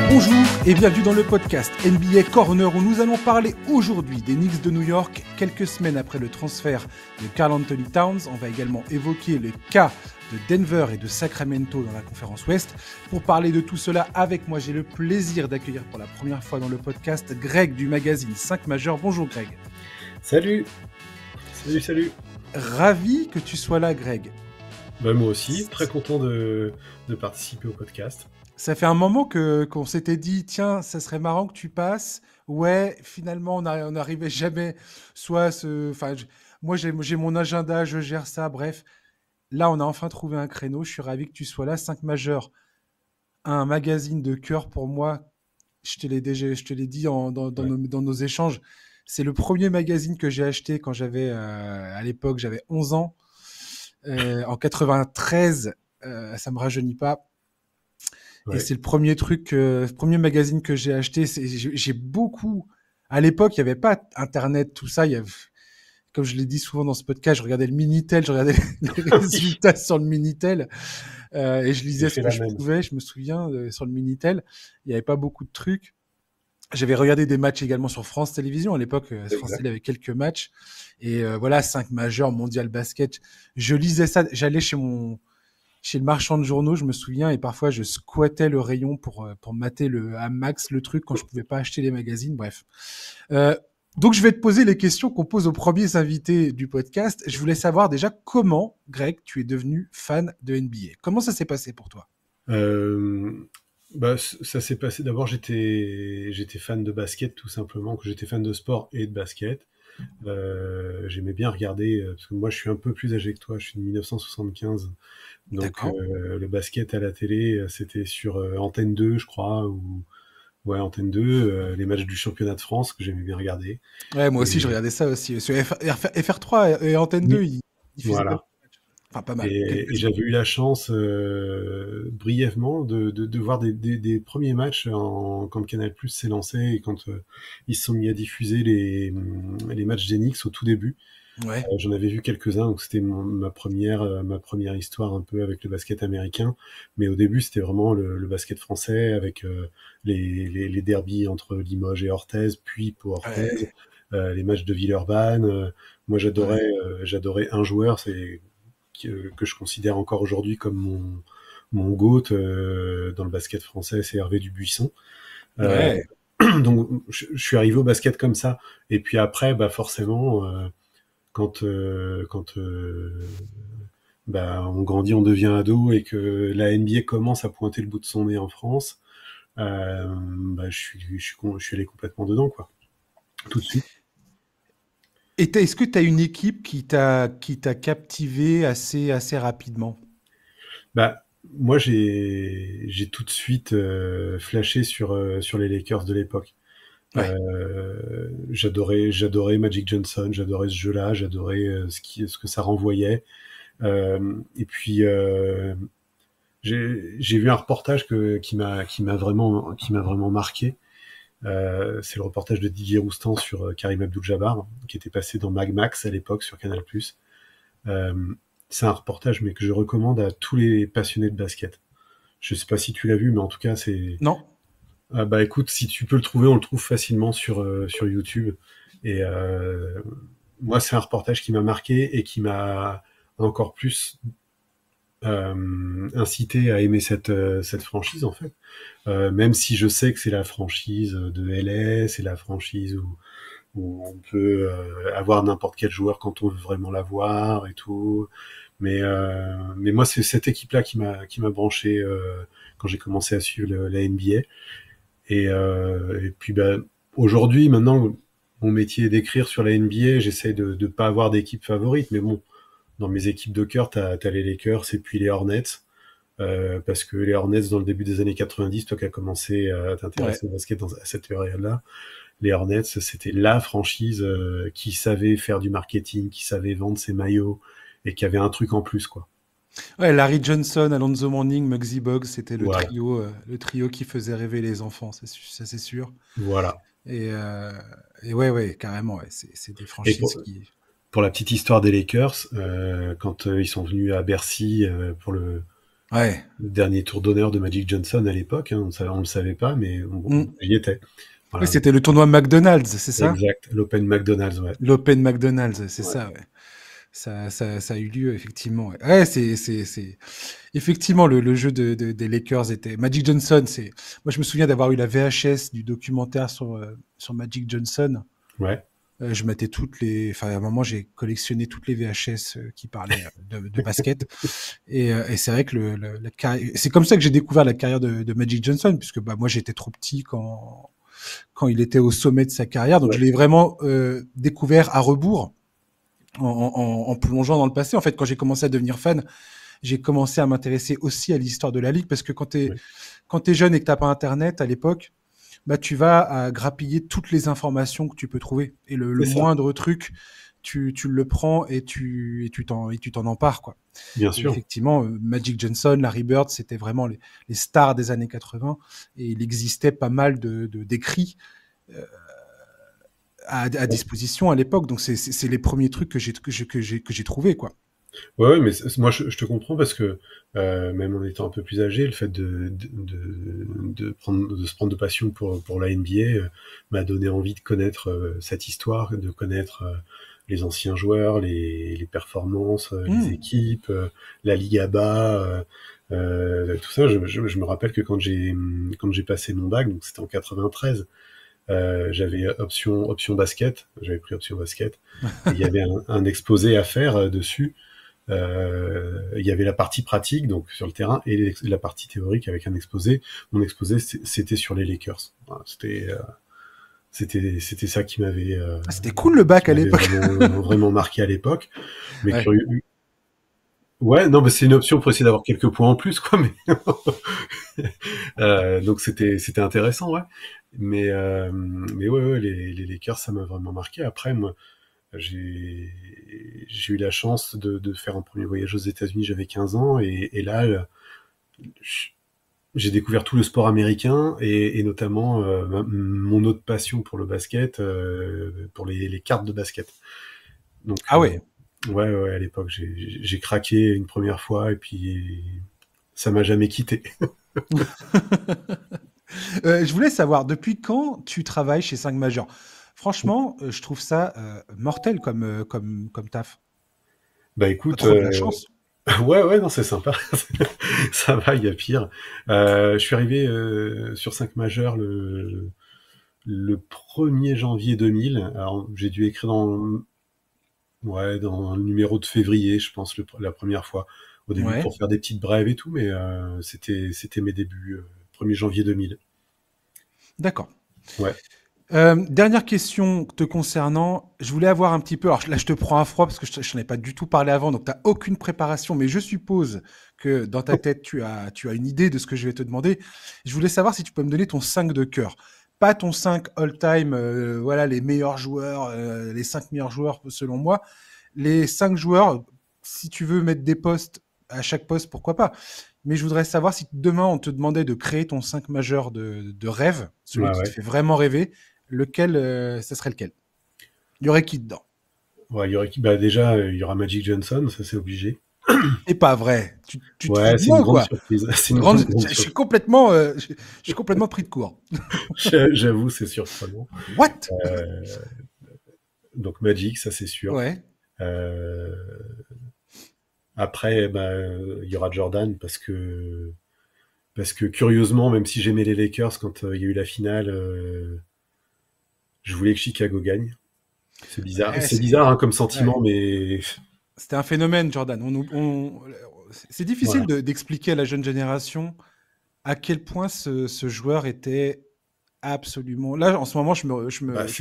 Bonjour et bienvenue dans le podcast NBA Corner où nous allons parler aujourd'hui des Knicks de New York, quelques semaines après le transfert de Karl Anthony Towns. On va également évoquer le cas de Denver et de Sacramento dans la conférence Ouest. Pour parler de tout cela avec moi, j'ai le plaisir d'accueillir pour la première fois dans le podcast Greg du magazine 5 Majeurs. Bonjour Greg. Salut. Ravi que tu sois là Greg. Moi aussi, très content de participer au podcast. Ça fait un moment qu'on s'était dit, tiens, ça serait marrant que tu passes. Ouais, finalement, on n'arrivait jamais. Moi, j'ai mon agenda, je gère ça. Bref, là, on a enfin trouvé un créneau. Je suis ravi que tu sois là. 5 majeurs, un magazine de cœur pour moi. Je te l'ai dit dans nos échanges. C'est le premier magazine que j'ai acheté quand à l'époque, j'avais 11 ans. En 93, ça me rajeunit pas. Ouais. Et c'est le premier magazine que j'ai acheté. J'ai beaucoup. À l'époque, il n'y avait pas Internet, tout ça. Comme je l'ai dit souvent dans ce podcast, je regardais le Minitel, je regardais les résultats sur le Minitel et je lisais ce que je pouvais. Je me souviens sur le Minitel, il n'y avait pas beaucoup de trucs. J'avais regardé des matchs également sur France Télévisions. À l'époque, France Télé avait quelques matchs. Et voilà, 5 majeurs, mondial basket. Je lisais ça. J'allais chez le marchand de journaux, je me souviens, et parfois je squattais le rayon pour mater à max le truc quand je pouvais pas acheter les magazines, bref. Donc je vais te poser les questions qu'on pose aux premiers invités du podcast. Je voulais savoir déjà comment, Greg, tu es devenu fan de NBA. Comment ça s'est passé pour toi ? Ça s'est passé, d'abord j'étais fan de basket tout simplement, que j'étais fan de sport et de basket. J'aimais bien regarder, parce que moi je suis un peu plus âgé que toi, je suis de 1975. Donc le basket à la télé, c'était sur Antenne 2, je crois, Antenne 2, les matchs du championnat de France que j'aimais bien regarder. Ouais, moi aussi, je regardais ça aussi. Sur FR3 et Antenne 2, ils diffusaient pas mal. Et j'avais eu la chance brièvement de voir des premiers matchs quand Canal+ s'est lancé et quand ils se sont mis à diffuser les matchs des Knicks au tout début. Ouais. J'en avais vu quelques-uns, donc c'était ma première histoire un peu avec le basket américain. Mais au début, c'était vraiment le basket français avec les derbies entre Limoges et Orthez, puis pour Orthez, les matchs de Villeurbanne. Moi, j'adorais un joueur, que je considère encore aujourd'hui comme mon GOAT dans le basket français, c'est Hervé Dubuisson. Donc, je suis arrivé au basket comme ça. Et puis après, forcément, quand on grandit, on devient ado et que la NBA commence à pointer le bout de son nez en France, je suis allé complètement dedans, quoi. Tout de suite. Et est-ce que tu as une équipe qui t'a captivé assez rapidement ? Moi, j'ai tout de suite flashé sur les Lakers de l'époque. Ouais. J'adorais Magic Johnson, j'adorais ce jeu-là, j'adorais ce que ça renvoyait. Et puis j'ai vu un reportage qui m'a vraiment marqué. C'est le reportage de Didier Roustan sur Karim Abdul-Jabbar, qui était passé dans Mag Max à l'époque sur Canal+. C'est un reportage mais que je recommande à tous les passionnés de basket. Je sais pas si tu l'as vu, mais en tout cas c'est... Non. Écoute, si tu peux le trouver, on le trouve facilement sur YouTube. Et moi, c'est un reportage qui m'a marqué et qui m'a encore plus incité à aimer cette franchise, en fait. Même si je sais que c'est la franchise de LA, c'est la franchise où on peut avoir n'importe quel joueur quand on veut vraiment l'avoir et tout. Mais moi, c'est cette équipe-là qui m'a branché quand j'ai commencé à suivre la NBA. Et puis aujourd'hui, maintenant, mon métier est d'écrire sur la NBA. J'essaie de pas avoir d'équipe favorite, mais bon, dans mes équipes de cœur, t'as les Lakers et puis les Hornets, parce que les Hornets, dans le début des années 90, toi qui as commencé à t'intéresser au basket à cette période-là, les Hornets, c'était la franchise qui savait faire du marketing, qui savait vendre ses maillots et qui avait un truc en plus, quoi. Ouais, Larry Johnson, Alonzo Mourning, Muggsy Bogues, c'était le trio qui faisait rêver les enfants, ça c'est sûr. Voilà. Et ouais, carrément, ouais, c'est des franchises qui... Pour la petite histoire des Lakers, quand ils sont venus à Bercy pour le Ouais. Le dernier tour d'honneur de Magic Johnson à l'époque, hein, on le savait pas, mais Mm. on y était. Oui, Voilà. c'était le tournoi McDonald's, c'est ça? Exact. L'Open McDonald's, ouais. L'Open McDonald's, c'est Ouais. ça, ouais. Ça a eu lieu, effectivement. Ouais, ouais effectivement, le jeu des Lakers était. Magic Johnson, c'est. Moi, je me souviens d'avoir eu la VHS du documentaire sur Magic Johnson. Ouais. Je mettais toutes les. Enfin, à un moment, j'ai collectionné toutes les VHS qui parlaient de basket. Et c'est vrai que c'est comme ça que j'ai découvert la carrière de Magic Johnson, puisque bah, moi, j'étais trop petit quand il était au sommet de sa carrière. Donc, je Ouais. l'ai vraiment découvert à rebours. En plongeant dans le passé. En fait, quand j'ai commencé à devenir fan, j'ai commencé à m'intéresser aussi à l'histoire de la ligue parce que Ouais. quand t'es jeune et que t'as pas internet à l'époque, bah tu vas grappiller toutes les informations que tu peux trouver et le C'est ça. moindre truc, tu le prends et tu t'en empares quoi. Bien Et sûr. effectivement, Magic Johnson, Larry Bird, c'était vraiment les stars des années 80 et il existait pas mal d'écrits euh, à Ouais. disposition à l'époque. Donc c'est les premiers trucs que j'ai trouvé quoi. Ouais, mais moi je te comprends parce que même en étant un peu plus âgé, le fait de se prendre de passion pour la NBA m'a donné envie de connaître cette histoire, de connaître les anciens joueurs, les performances, les Hmm. équipes, la Ligue ABA, tout ça. Je me rappelle que quand j'ai passé mon bac, donc c'était en 93, j'avais option basket, j'avais pris option basket, et il y avait un exposé à faire dessus. Il y avait la partie pratique, donc sur le terrain, et la partie théorique avec un exposé. Mon exposé, c'était sur les Lakers. Voilà, c'était ça Ah, c'était cool le bac qui à m'avait l'époque. vraiment marqué à l'époque. Mais Ouais. curieux. Ouais, non, mais c'est une option pour essayer d'avoir quelques points en plus, quoi. Mais donc c'était intéressant, ouais. Mais ouais, les Lakers, ça m'a vraiment marqué. Après, moi, j'ai j'ai eu la chance de faire un premier voyage aux États-Unis, j'avais 15 ans, et là, j'ai découvert tout le sport américain et notamment mon autre passion pour le basket, pour les cartes de basket. Donc, Ah ouais. ouais, à l'époque, j'ai craqué une première fois et puis ça m'a jamais quitté. Je voulais savoir, depuis quand tu travailles chez 5 Majeurs? Franchement, je trouve ça mortel comme taf. Bah T'as écoute, trop de la chance. ouais, non, c'est sympa. Ça va, il y a pire. Je suis arrivé sur 5 majeurs le 1er janvier 2000. Alors, j'ai dû écrire dans le numéro de février, je pense, la première fois. Au début, Ouais, pour faire des petites brèves et tout, mais c'était mes débuts, 1er janvier 2000. d'accord. Ouais, Dernière question te concernant. Je voulais avoir un petit peu. Alors là, je te prends à froid parce que je n'en ai pas du tout parlé avant, donc tu n'as aucune préparation. Mais je suppose que dans ta tête, tu as une idée de ce que je vais te demander. Je voulais savoir si tu peux me donner ton 5 de cœur. Pas ton 5 all-time, voilà, les meilleurs joueurs, les 5 meilleurs joueurs selon moi. Les 5 joueurs, si tu veux mettre des postes à chaque poste, pourquoi pas. Mais je voudrais savoir si demain on te demandait de créer ton 5 majeur de rêve, celui ouais, qui te ouais. fait vraiment rêver, lequel, ça serait lequel? Il y aurait qui dedans? Ouais, bah déjà, il y aura Magic Johnson, ça c'est obligé. C'est pas vrai. Tu te fous Ouais, de c'est une moi ou grande quoi? surprise. C'est Une une grande, grande je suis surprise. complètement, je suis complètement pris de court. J'avoue, c'est surprenant. What? Euh, donc Magic, ça c'est sûr. Ouais. Euh, Après, bah, il y aura Jordan parce que curieusement, même si j'aimais les Lakers quand il y a eu la finale, je voulais que Chicago gagne. Ouais, C'est bizarre hein, comme ouais. sentiment, mais C'était un phénomène, Jordan. C'est difficile voilà. d'expliquer à la jeune génération à quel point ce joueur était absolument. Là, en ce moment, Bah, je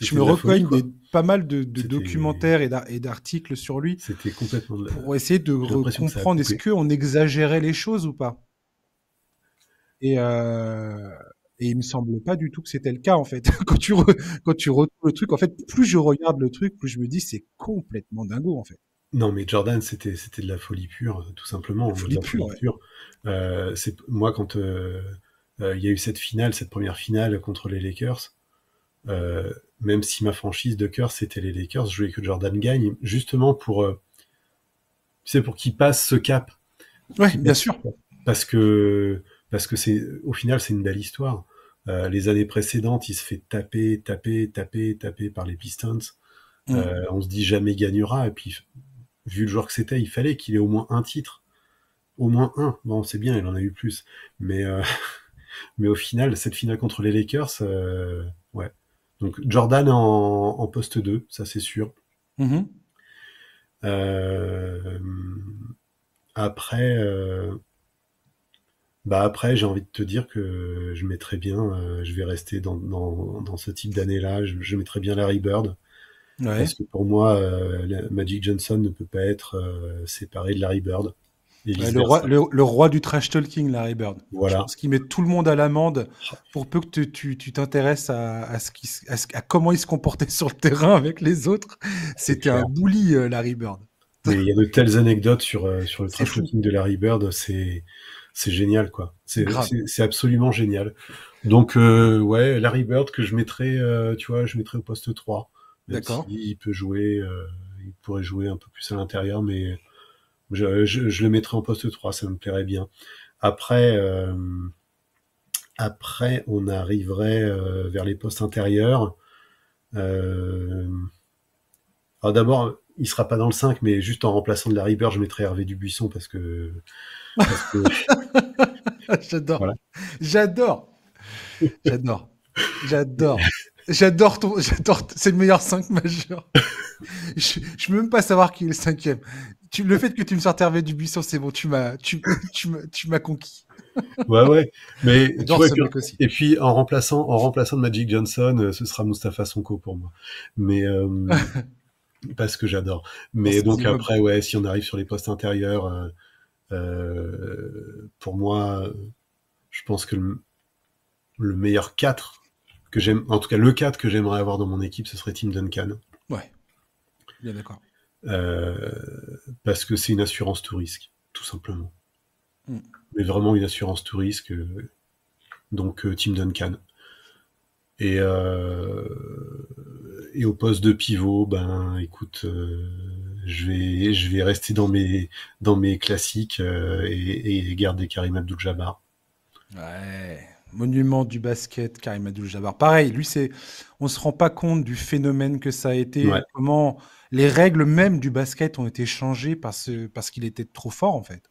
c'était me de la folie recogne quoi. pas mal de C'était documentaires et d'articles sur lui c'était complètement. pour essayer de J'ai l'impression que ça a comprendre est-ce coupé. qu'on exagérait les choses ou pas. Et, euh, et il me semble pas du tout que c'était le cas en fait. Quand tu retrouves le truc, en fait, plus je regarde le truc, plus je me dis c'est complètement dingo en fait. Non, mais Jordan, c'était de la folie pure, tout simplement, de Folie la pure, folie ouais. pure. C'est moi quand il y a eu cette finale, cette première finale contre les Lakers. Même si ma franchise de cœur c'était les Lakers, je voulais que Jordan gagne, justement pour, tu sais, pour qu'il passe ce cap. Ouais, bien sûr. parce que parce que c'est au final c'est une belle histoire. Les années précédentes, il se fait taper par les Pistons. Mm. On se dit jamais il gagnera. Et puis vu le joueur que c'était, il fallait qu'il ait au moins un titre, au moins un. Bon, c'est bien, il en a eu plus, mais mais au final, cette finale contre les Lakers, ouais. Donc Jordan en poste 2, ça c'est sûr. Mhm. Euh, après, après, j'ai envie de te dire que je mettrais bien, je vais rester dans ce type d'année-là, je mettrais bien Larry Bird, Ouais. parce que pour moi, Magic Johnson ne peut pas être séparé de Larry Bird, et Ouais, le roi, vice-versa. le roi du trash talking, Larry Bird. Je Voilà, pense qu'il met tout le monde à l'amende pour peu que tu t'intéresses à comment il se comportait sur le terrain avec les autres. c'est C'était un clair. bully, Larry Bird. Mais il y a de telles anecdotes sur le C'est trash fou. talking de Larry Bird, c'est génial, quoi. Grave. C'est absolument génial. Donc, ouais, Larry Bird que je mettrais, tu vois, je mettrais au poste 3, même D'accord. s'il peut jouer, il pourrait jouer un peu plus à l'intérieur, mais je le mettrais en poste 3, ça me plairait bien. Après, après on arriverait vers les postes intérieurs. Euh, alors d'abord, il sera pas dans le 5, mais juste en remplaçant de Larry Bird, je mettrais Hervé Dubuisson parce que J'adore. voilà. J'adore. J'adore. J'adore. J'adore. C'est le meilleur 5 majeur. Je veux même pas savoir qui est le cinquième. Le fait que tu me sortes Hervé Dubuisson, c'est bon. Tu m'as conquis. Ouais, ouais. Mais tu J'adore vois ce que, mec aussi. et puis en remplaçant de Magic Johnson, ce sera Mustapha Sonko pour moi. Mais parce que j'adore. Dans Mais ses donc immeubles. après, ouais, si on arrive sur les postes intérieurs, pour moi, je pense que le meilleur 4 que j'aime, en tout cas le 4 que j'aimerais avoir dans mon équipe, ce serait Tim Duncan. Ouais, bien d'accord. Euh, Parce que c'est une assurance tout risque, tout simplement. Mm. Mais vraiment une assurance tout risque. Donc Tim Duncan. Et, et au poste de pivot, ben écoute, je vais rester dans mes classiques et garder Karim Abdul-Jabbar. Ouais. Monument du basket, Karim Abdul-Jabbar. Pareil, lui, on se rend pas compte du phénomène que ça a Ouais. été, comment les règles même du basket ont été changées parce qu'il était trop fort, en fait.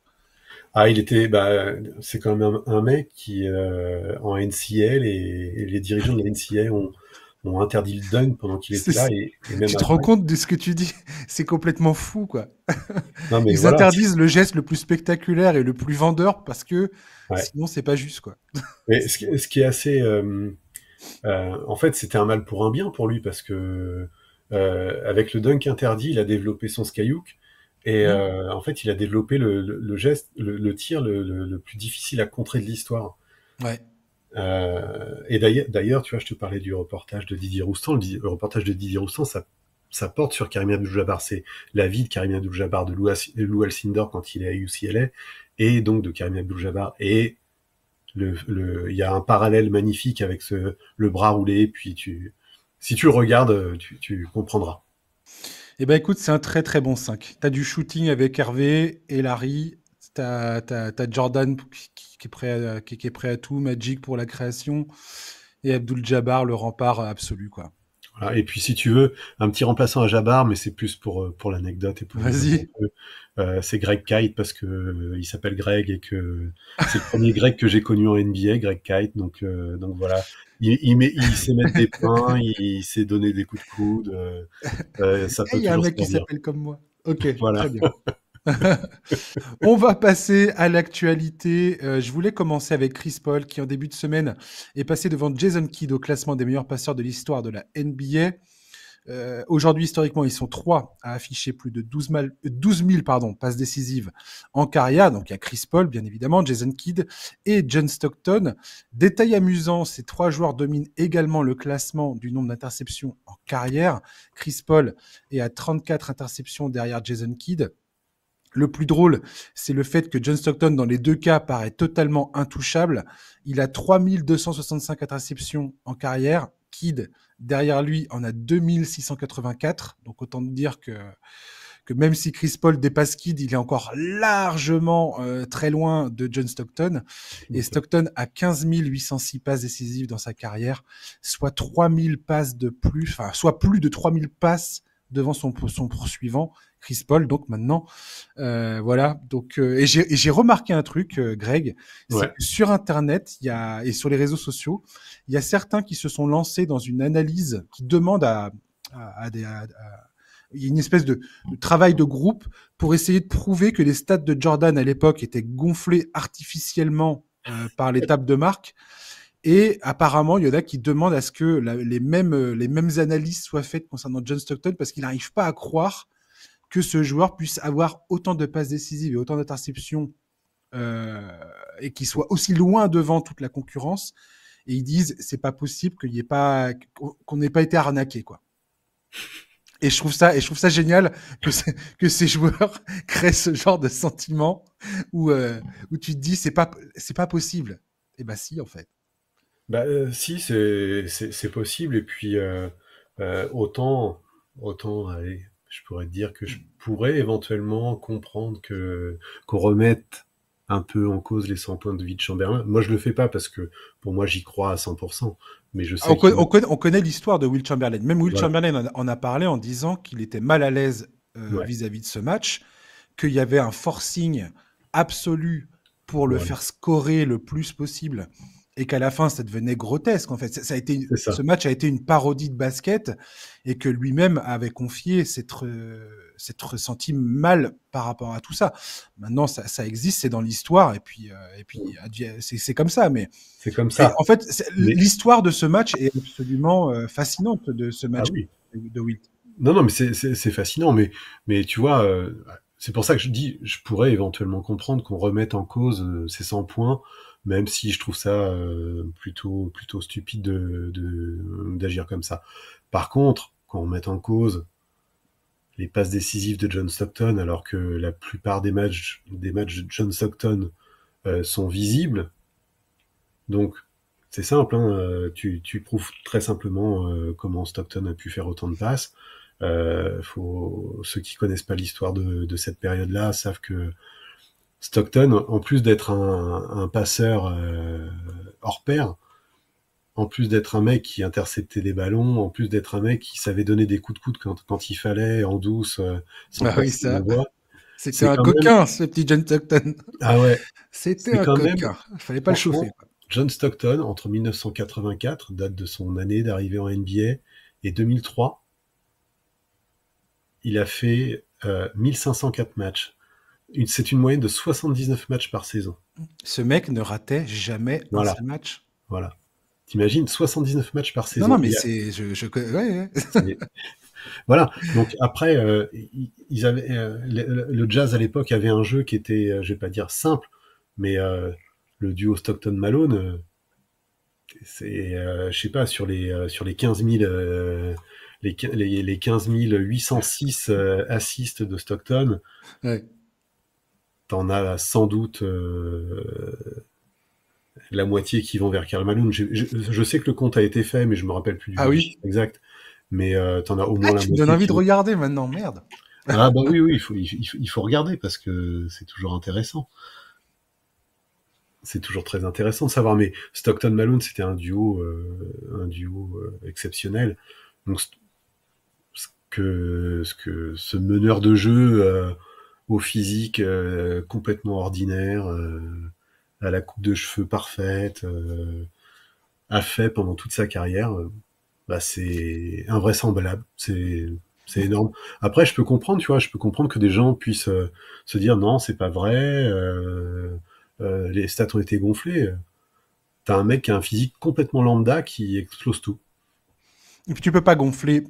Ah, il était, bah, c'est quand même un mec qui en NCL et les dirigeants de la NCL ont interdit le dunk pendant qu'il était là C'est- et même Tu te rends après. compte de ce que tu dis? C'est complètement fou, quoi. Non mais Ils voilà. interdisent le geste le plus spectaculaire et le plus vendeur parce que Ouais. sinon, c'est pas juste, quoi. Mais ce qui est assez, en fait, c'était un mal pour un bien pour lui parce que avec le dunk interdit, il a développé son skyhook et Hmm. en fait, il a développé le geste, le tir le plus difficile à contrer de l'histoire. Ouais. Et d'ailleurs, tu vois, je te parlais du reportage de Didier Roustan. Le reportage de Didier Roustan, ça porte sur Karim Abdul-Jabbar. C'est la vie de Karim Abdul-Jabbar, de Lou Alcindor quand il est à UCLA, et donc de Karim Abdul-Jabbar. Et il y a un parallèle magnifique avec le bras roulé. Puis si tu le regardes, tu comprendras. Eh ben écoute, c'est un très très bon 5. T'as du shooting avec Hervé et Larry. T'as Jordan qui est prêt qui est prêt à tout, Magic pour la création et Abdul Jabbar le rempart absolu quoi. Voilà. Et puis si tu veux, un petit remplaçant à Jabbar, mais c'est plus pour l'anecdote et pour rigoler un Vas-y. peu. C'est Greg Kite parce que il s'appelle Greg et que c'est le premier Greg que j'ai connu en NBA, Greg Kite. Donc voilà, il sait mettre des points, il sait donner des coups de coude, ça Il peut y a un toujours mec qui servir. s'appelle comme moi. Ok, Voilà. très bien. On va passer à l'actualité. Je voulais commencer avec Chris Paul qui en début de semaine est passé devant Jason Kidd au classement des meilleurs passeurs de l'histoire de la NBA. Aujourd'hui, historiquement, ils sont trois à afficher plus de 12 000 passes décisives en carrière. Donc, il y a Chris Paul, bien évidemment, Jason Kidd et John Stockton. Détail amusant, ces trois joueurs dominent également le classement du nombre d'interceptions en carrière. Chris Paul est à 34 interceptions derrière Jason Kidd. Le plus drôle, c'est le fait que John Stockton, dans les deux cas, paraît totalement intouchable. Il a 3265 interceptions en carrière. Kidd, derrière lui, en a 2684. Donc autant dire que que même si Chris Paul dépasse Kidd, il est encore largement très loin de John Stockton. Et Stockton a 15 806 passes décisives dans sa carrière, soit 3000 passes de plus, enfin, soit plus de 3000 passes devant son poursuivant, Chris Paul. Donc maintenant, voilà. Donc, et j'ai remarqué un truc, Greg, c'est que sur Internet, et sur les réseaux sociaux, il y a certains qui se sont lancés dans une analyse qui demande il y a une espèce de travail de groupe pour essayer de prouver que les stats de Jordan à l'époque étaient gonflés artificiellement par les tables de marque. Et apparemment, il y en a qui demandent à ce que les mêmes analyses soient faites concernant John Stockton parce qu'il n'arrive pas à croire que ce joueur puisse avoir autant de passes décisives et autant d'interceptions et qu'il soit aussi loin devant toute la concurrence. Et ils disent c'est pas possible qu'on n'ait pas été arnaqué, quoi. Et je trouve ça génial que ces joueurs créent ce genre de sentiment où tu te dis c'est pas possible. Et bah si, en fait. Si, c'est possible. Et puis autant, allez, je pourrais te dire que je pourrais éventuellement comprendre qu'on remette un peu en cause les 100 points de Wilt Chamberlain. Moi, je le fais pas parce que pour moi, j'y crois à 100%. Mais je sais on connaît l'histoire de Wilt Chamberlain. Même Wilt Chamberlain en a parlé en disant qu'il était mal à l'aise vis-à-vis de ce match, qu'il y avait un forcing absolu pour le faire scorer le plus possible et qu'à la fin, ça devenait grotesque. En fait, ce match a été une parodie de basket et que lui-même avait confié s'être ressenti mal par rapport à tout ça. Maintenant, ça existe, c'est dans l'histoire et puis c'est comme ça. Mais c'est comme ça. En fait, l'histoire de ce match est absolument fascinante de ce match de Wilt. Non, mais c'est fascinant. Mais tu vois, c'est pour ça que je dis, je pourrais éventuellement comprendre qu'on remette en cause ces 100 points. Même si je trouve ça plutôt stupide d'agir comme ça. Par contre, quand on met en cause les passes décisives de John Stockton, alors que la plupart des matchs de John Stockton sont visibles, donc c'est simple, hein, tu prouves très simplement comment Stockton a pu faire autant de passes. Ceux qui connaissent pas l'histoire de cette période-là savent que Stockton, en plus d'être un passeur hors pair, en plus d'être un mec qui interceptait des ballons, en plus d'être un mec qui savait donner des coups de coude quand il fallait, en douce, sans passer la voix. C'était un coquin, ce petit John Stockton. Ah ouais. C'était un coquin. Il fallait pas le chauffer. John Stockton, entre 1984, date de son année d'arrivée en NBA, et 2003, il a fait 1504 matchs. C'est une moyenne de 79 matchs par saison. Ce mec ne ratait jamais un seul match. Voilà. T'imagines, 79 matchs par saison. Non, mais c'est... Ouais. Voilà. Donc après, ils avaient, le Jazz à l'époque avait un jeu qui était, je vais pas dire simple, mais le duo Stockton-Malone, c'est, je sais pas, sur les 15 000... les 15 806 assists de Stockton, t'en as sans doute la moitié qui vont vers Karl Malone. Je sais que le compte a été fait, mais je me rappelle plus du chiffre exact. Mais t'en as au moins la moitié. Tu me donnes envie de regarder maintenant, merde. Ah bah oui, il faut regarder parce que c'est toujours intéressant. C'est toujours très intéressant de savoir. Mais Stockton Malone, c'était un duo exceptionnel. Donc ce meneur de jeu au physique complètement ordinaire, à la coupe de cheveux parfaite, a fait pendant toute sa carrière, c'est invraisemblable. C'est énorme. Après, je peux comprendre, tu vois, que des gens puissent se dire non, c'est pas vrai, les stats ont été gonflés. T'as un mec qui a un physique complètement lambda qui explose tout. Et puis tu peux pas gonfler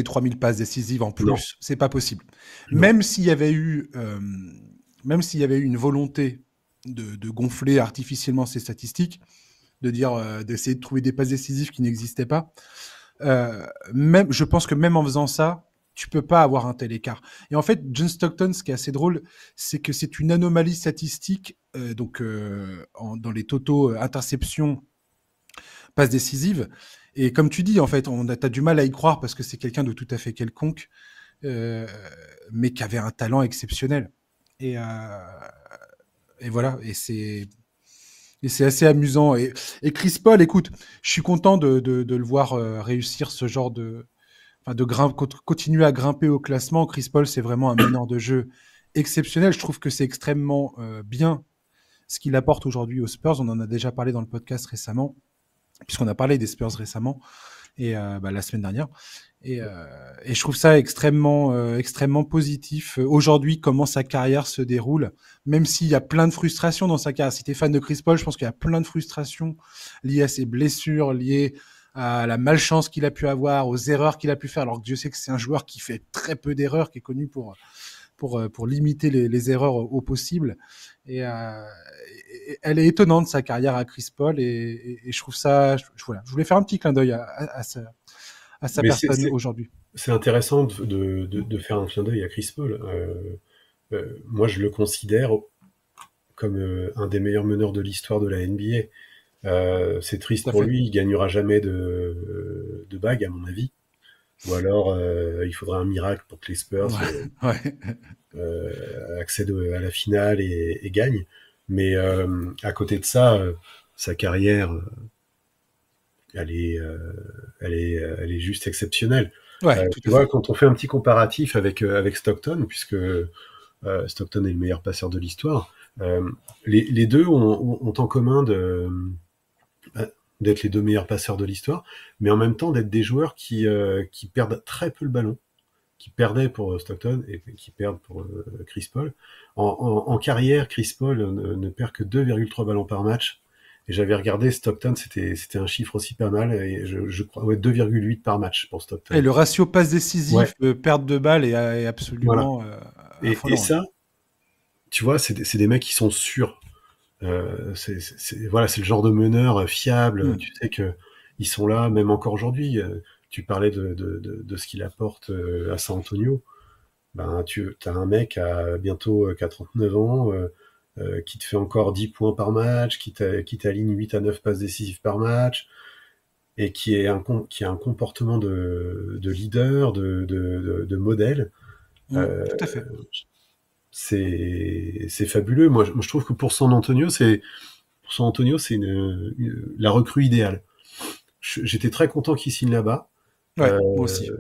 3000 passes décisives en plus, c'est pas possible. Non. Même s'il y avait eu une volonté de gonfler artificiellement ces statistiques, de dire d'essayer de trouver des passes décisives qui n'existaient pas, je pense que même en faisant ça, tu peux pas avoir un tel écart. Et en fait, John Stockton, ce qui est assez drôle, c'est que c'est une anomalie statistique, dans les totaux interceptions, passes décisives. Et comme tu dis, en fait, t'as du mal à y croire parce que c'est quelqu'un de tout à fait quelconque. euh, mais qui avait un talent exceptionnel. Et, euh, et voilà, et c'est assez amusant. Et Chris Paul, écoute, je suis content de le voir réussir ce genre enfin continuer à grimper au classement. Chris Paul, c'est vraiment un meneur de jeu exceptionnel. Je trouve que c'est extrêmement bien ce qu'il apporte aujourd'hui aux Spurs. On en a déjà parlé dans le podcast récemment, puisqu'on a parlé des Spurs récemment et la semaine dernière. Et je trouve ça extrêmement positif. Aujourd'hui, comment sa carrière se déroule, même s'il y a plein de frustrations dans sa carrière. Si tu es fan de Chris Paul, je pense qu'il y a plein de frustrations liées à ses blessures, liées à la malchance qu'il a pu avoir, aux erreurs qu'il a pu faire, alors que Dieu sait que c'est un joueur qui fait très peu d'erreurs, qui est connu pour limiter les erreurs au possible. Et elle est étonnante, sa carrière à Chris Paul, et je trouve ça... Voilà, je voulais faire un petit clin d'œil à sa Mais personne aujourd'hui. c'est intéressant de faire un clin d'œil à Chris Paul. Moi, je le considère comme un des meilleurs meneurs de l'histoire de la NBA. C'est Tout triste à pour fait. lui, il gagnera jamais de bague, à mon avis. Ou alors, il faudrait un miracle pour que les Spurs Ouais, ouais. accèdent à la finale et gagnent. Mais à côté de ça, sa carrière, elle est juste exceptionnelle. Ouais, tout Tu à vois, fait. quand on fait un petit comparatif avec Stockton, puisque Stockton est le meilleur passeur de l'histoire, les deux ont en commun d'être les deux meilleurs passeurs de l'histoire, mais en même temps d'être des joueurs qui perdent très peu le ballon, qui perdaient pour Stockton et qui perdent pour Chris Paul. En carrière, Chris Paul ne perd que 2,3 ballons par match. Et j'avais regardé Stockton, c'était un chiffre aussi pas mal, et je crois, ouais, 2,8 par match pour Et Stockton. le ratio passe Ouais, décisif, perte de balle est voilà. absolument Et affolant. ça, tu vois, c'est des mecs qui sont sûrs. Voilà, c'est le genre de meneur fiable. Hmm. Tu sais que ils sont là, même encore aujourd'hui. Tu parlais de ce qu'il apporte à San Antonio. Ben, tu as un mec à bientôt qu'à 39 ans qui te fait encore 10 points par match, qui t'aligne 8 à 9 passes décisives par match, et qui a un comportement de leader, de modèle. Hmm. Euh, Tout à fait. c'est fabuleux. Moi, je trouve que pour San Antonio, c'est la recrue idéale. J'étais très content qu'il signe là-bas. Ouais, Euh, moi aussi.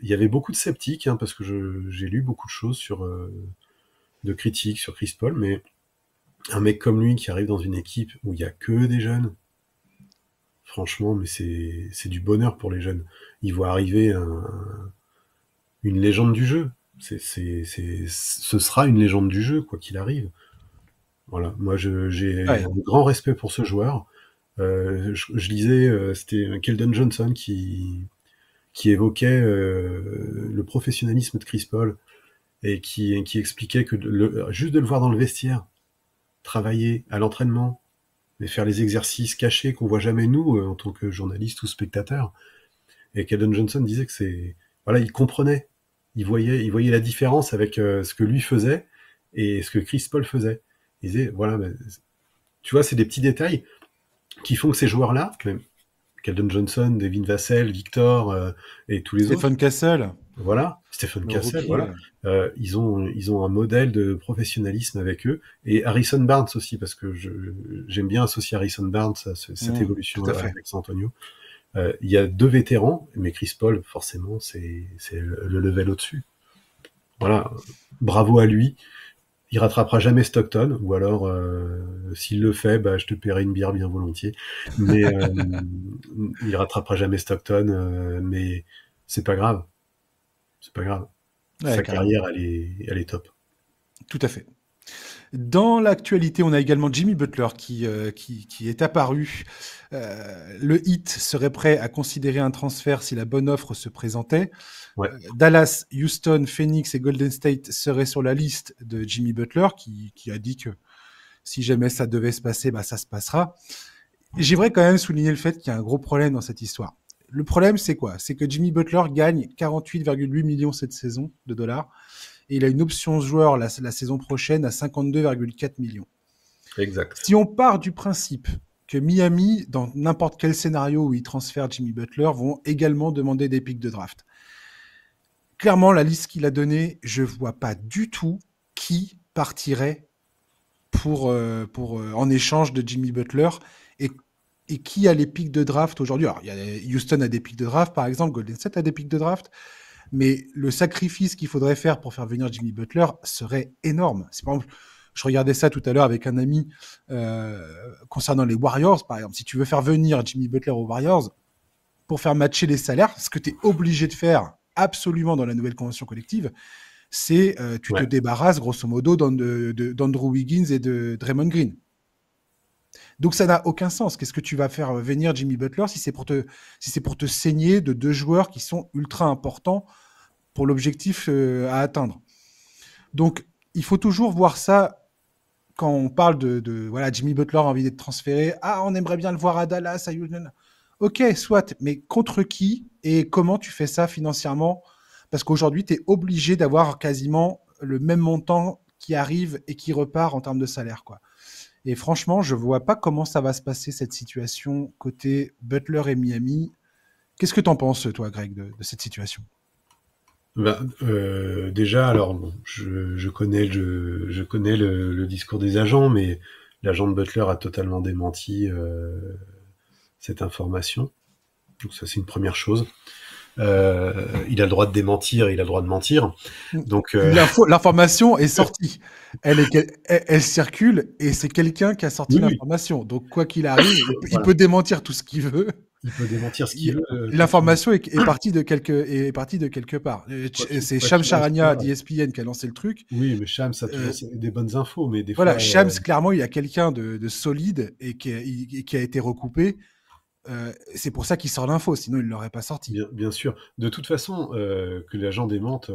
il y avait beaucoup de sceptiques, hein, parce que j'ai lu beaucoup de choses de critiques sur Chris Paul, mais un mec comme lui qui arrive dans une équipe où il y a que des jeunes, franchement, mais c'est du bonheur pour les jeunes. Ils voient arriver une légende du jeu. Ce sera une légende du jeu, quoi qu'il arrive. Voilà. Moi, j'ai Ouais. un grand respect pour ce joueur. Je lisais, c'était Keldon Johnson qui évoquait le professionnalisme de Chris Paul et qui expliquait que juste de le voir dans le vestiaire, travailler à l'entraînement, et faire les exercices cachés qu'on voit jamais nous en tant que journalistes ou spectateurs. Et Keldon Johnson disait que voilà, il comprenait, il voyait la différence avec ce que lui faisait et ce que Chris Paul faisait. Il disait, voilà, ben, tu vois, c'est des petits détails qui font que ces joueurs-là, même Keldon Johnson, Devin Vassell, Victor et tous les autres, Stephen Castle, voilà, Stephen le Cassell, rookie. voilà, ils ont un modèle de professionnalisme avec eux, et Harrison Barnes aussi, parce que j'aime bien associer Harrison Barnes à cette Tout évolution à fait. avec San Antonio. Il y a deux vétérans, mais Chris Paul, forcément, c'est le level au-dessus. Voilà, bravo à lui. Il rattrapera jamais Stockton, ou alors s'il le fait, bah, je te paierai une bière bien volontiers. Mais il rattrapera jamais Stockton, mais c'est pas grave, c'est pas grave. Ouais, Sa carrément. carrière, elle est top. Tout à fait. Dans l'actualité, on a également Jimmy Butler qui est apparu. Le Heat serait prêt à considérer un transfert si la bonne offre se présentait. Ouais, Dallas, Houston, Phoenix et Golden State seraient sur la liste de Jimmy Butler qui a dit que si jamais ça devait se passer, bah, ça se passera. Et j'aimerais quand même souligner le fait qu'il y a un gros problème dans cette histoire. Le problème, c'est quoi? C'est que Jimmy Butler gagne 48,8 millions cette saison de dollars et il a une option joueur la saison prochaine à 52,4 millions. exact. Si on part du principe que Miami, dans n'importe quel scénario où ils transfèrent Jimmy Butler, vont également demander des pics de draft, clairement, la liste qu'il a donnée, je vois pas du tout qui partirait en échange de Jimmy Butler et, et qui a les pics de draft aujourd'hui. Alors, Houston a des pics de draft, par exemple, Golden State a des pics de draft, mais le sacrifice qu'il faudrait faire pour faire venir Jimmy Butler serait énorme. C'est par exemple, je regardais ça tout à l'heure avec un ami concernant les Warriors, par exemple. Si tu veux faire venir Jimmy Butler aux Warriors, pour faire matcher les salaires, ce que tu es obligé de faire absolument dans la nouvelle convention collective, c'est tu te Ouais. débarrasses grosso modo d'Andrew Wiggins et de Draymond Green. Donc ça n'a aucun sens. Qu'est-ce que tu vas faire venir Jimmy Butler si c'est pour te saigner de deux joueurs qui sont ultra importants pour l'objectif à atteindre. Donc il faut toujours voir ça quand on parle voilà, Jimmy Butler a envie d'être transféré. Ah, on aimerait bien le voir à Dallas, à Houston. Ok, soit, mais contre qui et comment tu fais ça financièrement? Parce qu'aujourd'hui, tu es obligé d'avoir quasiment le même montant qui arrive et qui repart en termes de salaire, quoi. Et franchement, je vois pas comment ça va se passer cette situation côté Butler et Miami. Qu'est-ce que t'en penses, toi, Greg, de cette situation? Déjà, alors bon, je connais le discours des agents, mais l'agent de Butler a totalement démenti cette information. Donc ça, c'est une première chose. Il a le droit de démentir, il a le droit de mentir. Donc L'information est sortie. Elle circule et c'est quelqu'un qui a sorti oui, oui, l'information. Donc, quoi qu'il arrive, il voilà. peut démentir tout ce qu'il veut. Il peut démentir ce qu'il veut. L'information est partie de quelque part. C'est Quoi Sham qu'il en Charania soit. d'ESPN qui a lancé le truc. Oui, mais Shams a Euh, toujours des bonnes infos, mais des voilà, fois, Shams, clairement, il y a quelqu'un de solide et qui a été recoupé. C'est pour ça qu'il sort l'info, sinon il ne l'aurait pas sorti. bien sûr. De toute façon, que l'agent démente,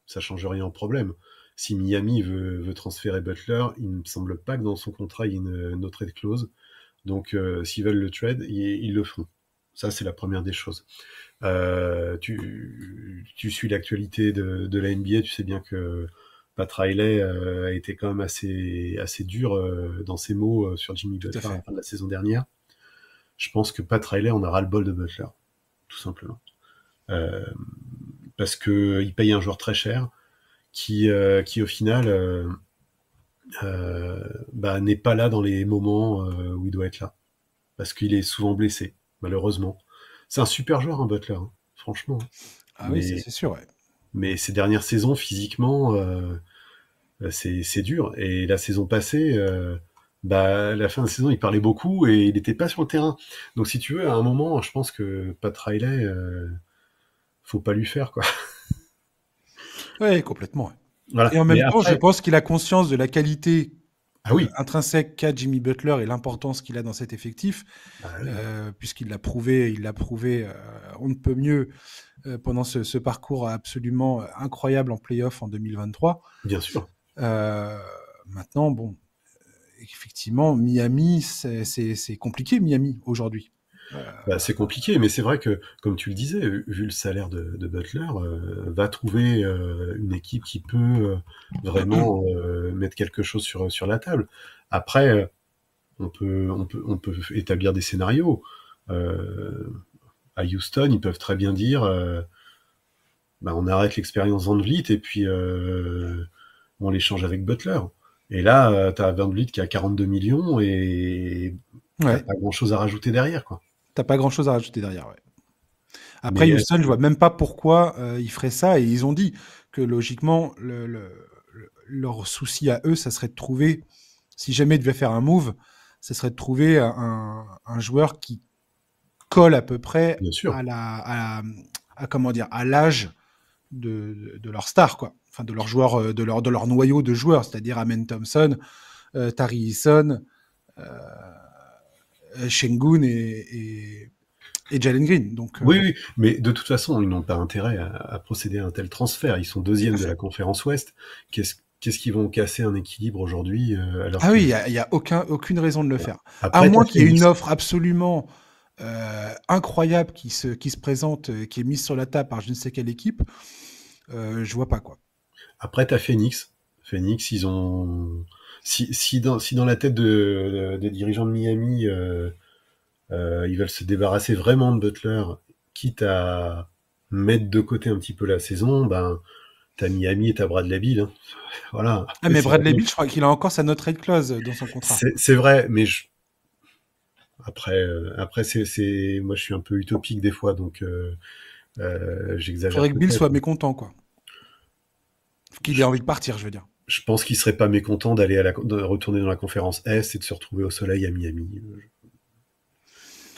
ça change rien au problème. Si Miami veut transférer Butler, il ne me semble pas que dans son contrat, il y ait une no trade clause. Donc, s'ils veulent le trade, ils le feront. Ça, c'est la première des choses. Tu suis l'actualité de la NBA, tu sais bien que Pat Riley a été quand même assez dur dans ses mots sur Jimmy Tout à Butler à la fait. fin de la saison dernière. Je pense que Pat Riley en a ras le bol de Butler, tout simplement. Euh, Parce qu'il paye un joueur très cher qui au final n'est pas là dans les moments où il doit être là. Parce qu'il est souvent blessé, malheureusement. C'est un super joueur, hein, Butler, hein, franchement. Ah oui, ça Mais, c'est sûr, ouais. mais ces dernières saisons, physiquement, c'est dur. Et la saison passée, à la fin de saison, il parlait beaucoup et il n'était pas sur le terrain. Donc, si tu veux, à un moment, je pense que Pat Riley, faut pas lui faire, quoi. Ouais, complètement, ouais. Voilà. Et en Mais même temps, je après, pense qu'il a conscience de la qualité ah oui, intrinsèque qu'a Jimmy Butler et l'importance qu'il a dans cet effectif, bah oui, puisqu'il l'a prouvé on ne peut mieux pendant ce parcours absolument incroyable en playoff en 2023. bien sûr. Euh, Maintenant, bon, effectivement, Miami, c'est compliqué, Miami, aujourd'hui. Bah, c'est compliqué, mais c'est vrai que, comme tu le disais, vu le salaire de Butler, va trouver une équipe qui peut vraiment mettre quelque chose sur la table. Après, on peut établir des scénarios. Euh, à Houston, ils peuvent très bien dire, on arrête l'expérience Van Vliet et puis on l'échange avec Butler. Et là, t'as Van Vliet qui a 42 millions et t'as Ouais, pas grand-chose à rajouter derrière, quoi. t'as pas grand-chose à rajouter derrière, ouais. Après, Mais Houston, je vois même pas pourquoi ils feraient ça. Et ils ont dit que logiquement, leur souci à eux, ça serait de trouver, si jamais ils devaient faire un move, ça serait de trouver un joueur qui colle à peu près bien sûr, comment dire, à l'âge de leur star, quoi. Enfin, de leur joueur, de leur noyau de joueurs, c'est-à-dire Amen Thompson, Tari Eason, Şengün et Jalen Green. Donc, oui, oui, mais de toute façon, ils n'ont pas intérêt à procéder à un tel transfert. Ils sont tout deuxième à de la fait. conférence Ouest. Qu'est-ce qu'ils vont casser un équilibre aujourd'hui alors Ah oui, que il y a aucune raison de le voilà. faire. À Après, t'as moins qu'il y ait une Phoenix. offre absolument incroyable qui se présente, qui est mise sur la table par je ne sais quelle équipe, je vois pas quoi. Après, t'as Phoenix. Phoenix, ils ont si dans la tête des dirigeants de Miami, ils veulent se débarrasser vraiment de Butler, quitte à mettre de côté un petit peu la saison, ben, t'as Miami et t'as Bradley Beal, hein. Voilà. Ah, mais Bradley Beal, je crois qu'il a encore sa no trade clause dans son contrat. C'est vrai, mais après moi je suis un peu utopique des fois, donc j'exagère Faudrait que Bill peut-être. soit mécontent, quoi. Qu'il ait Je, envie de partir, je veux dire. je pense qu'il serait pas mécontent de retourner dans la conférence Est et de se retrouver au soleil à Miami.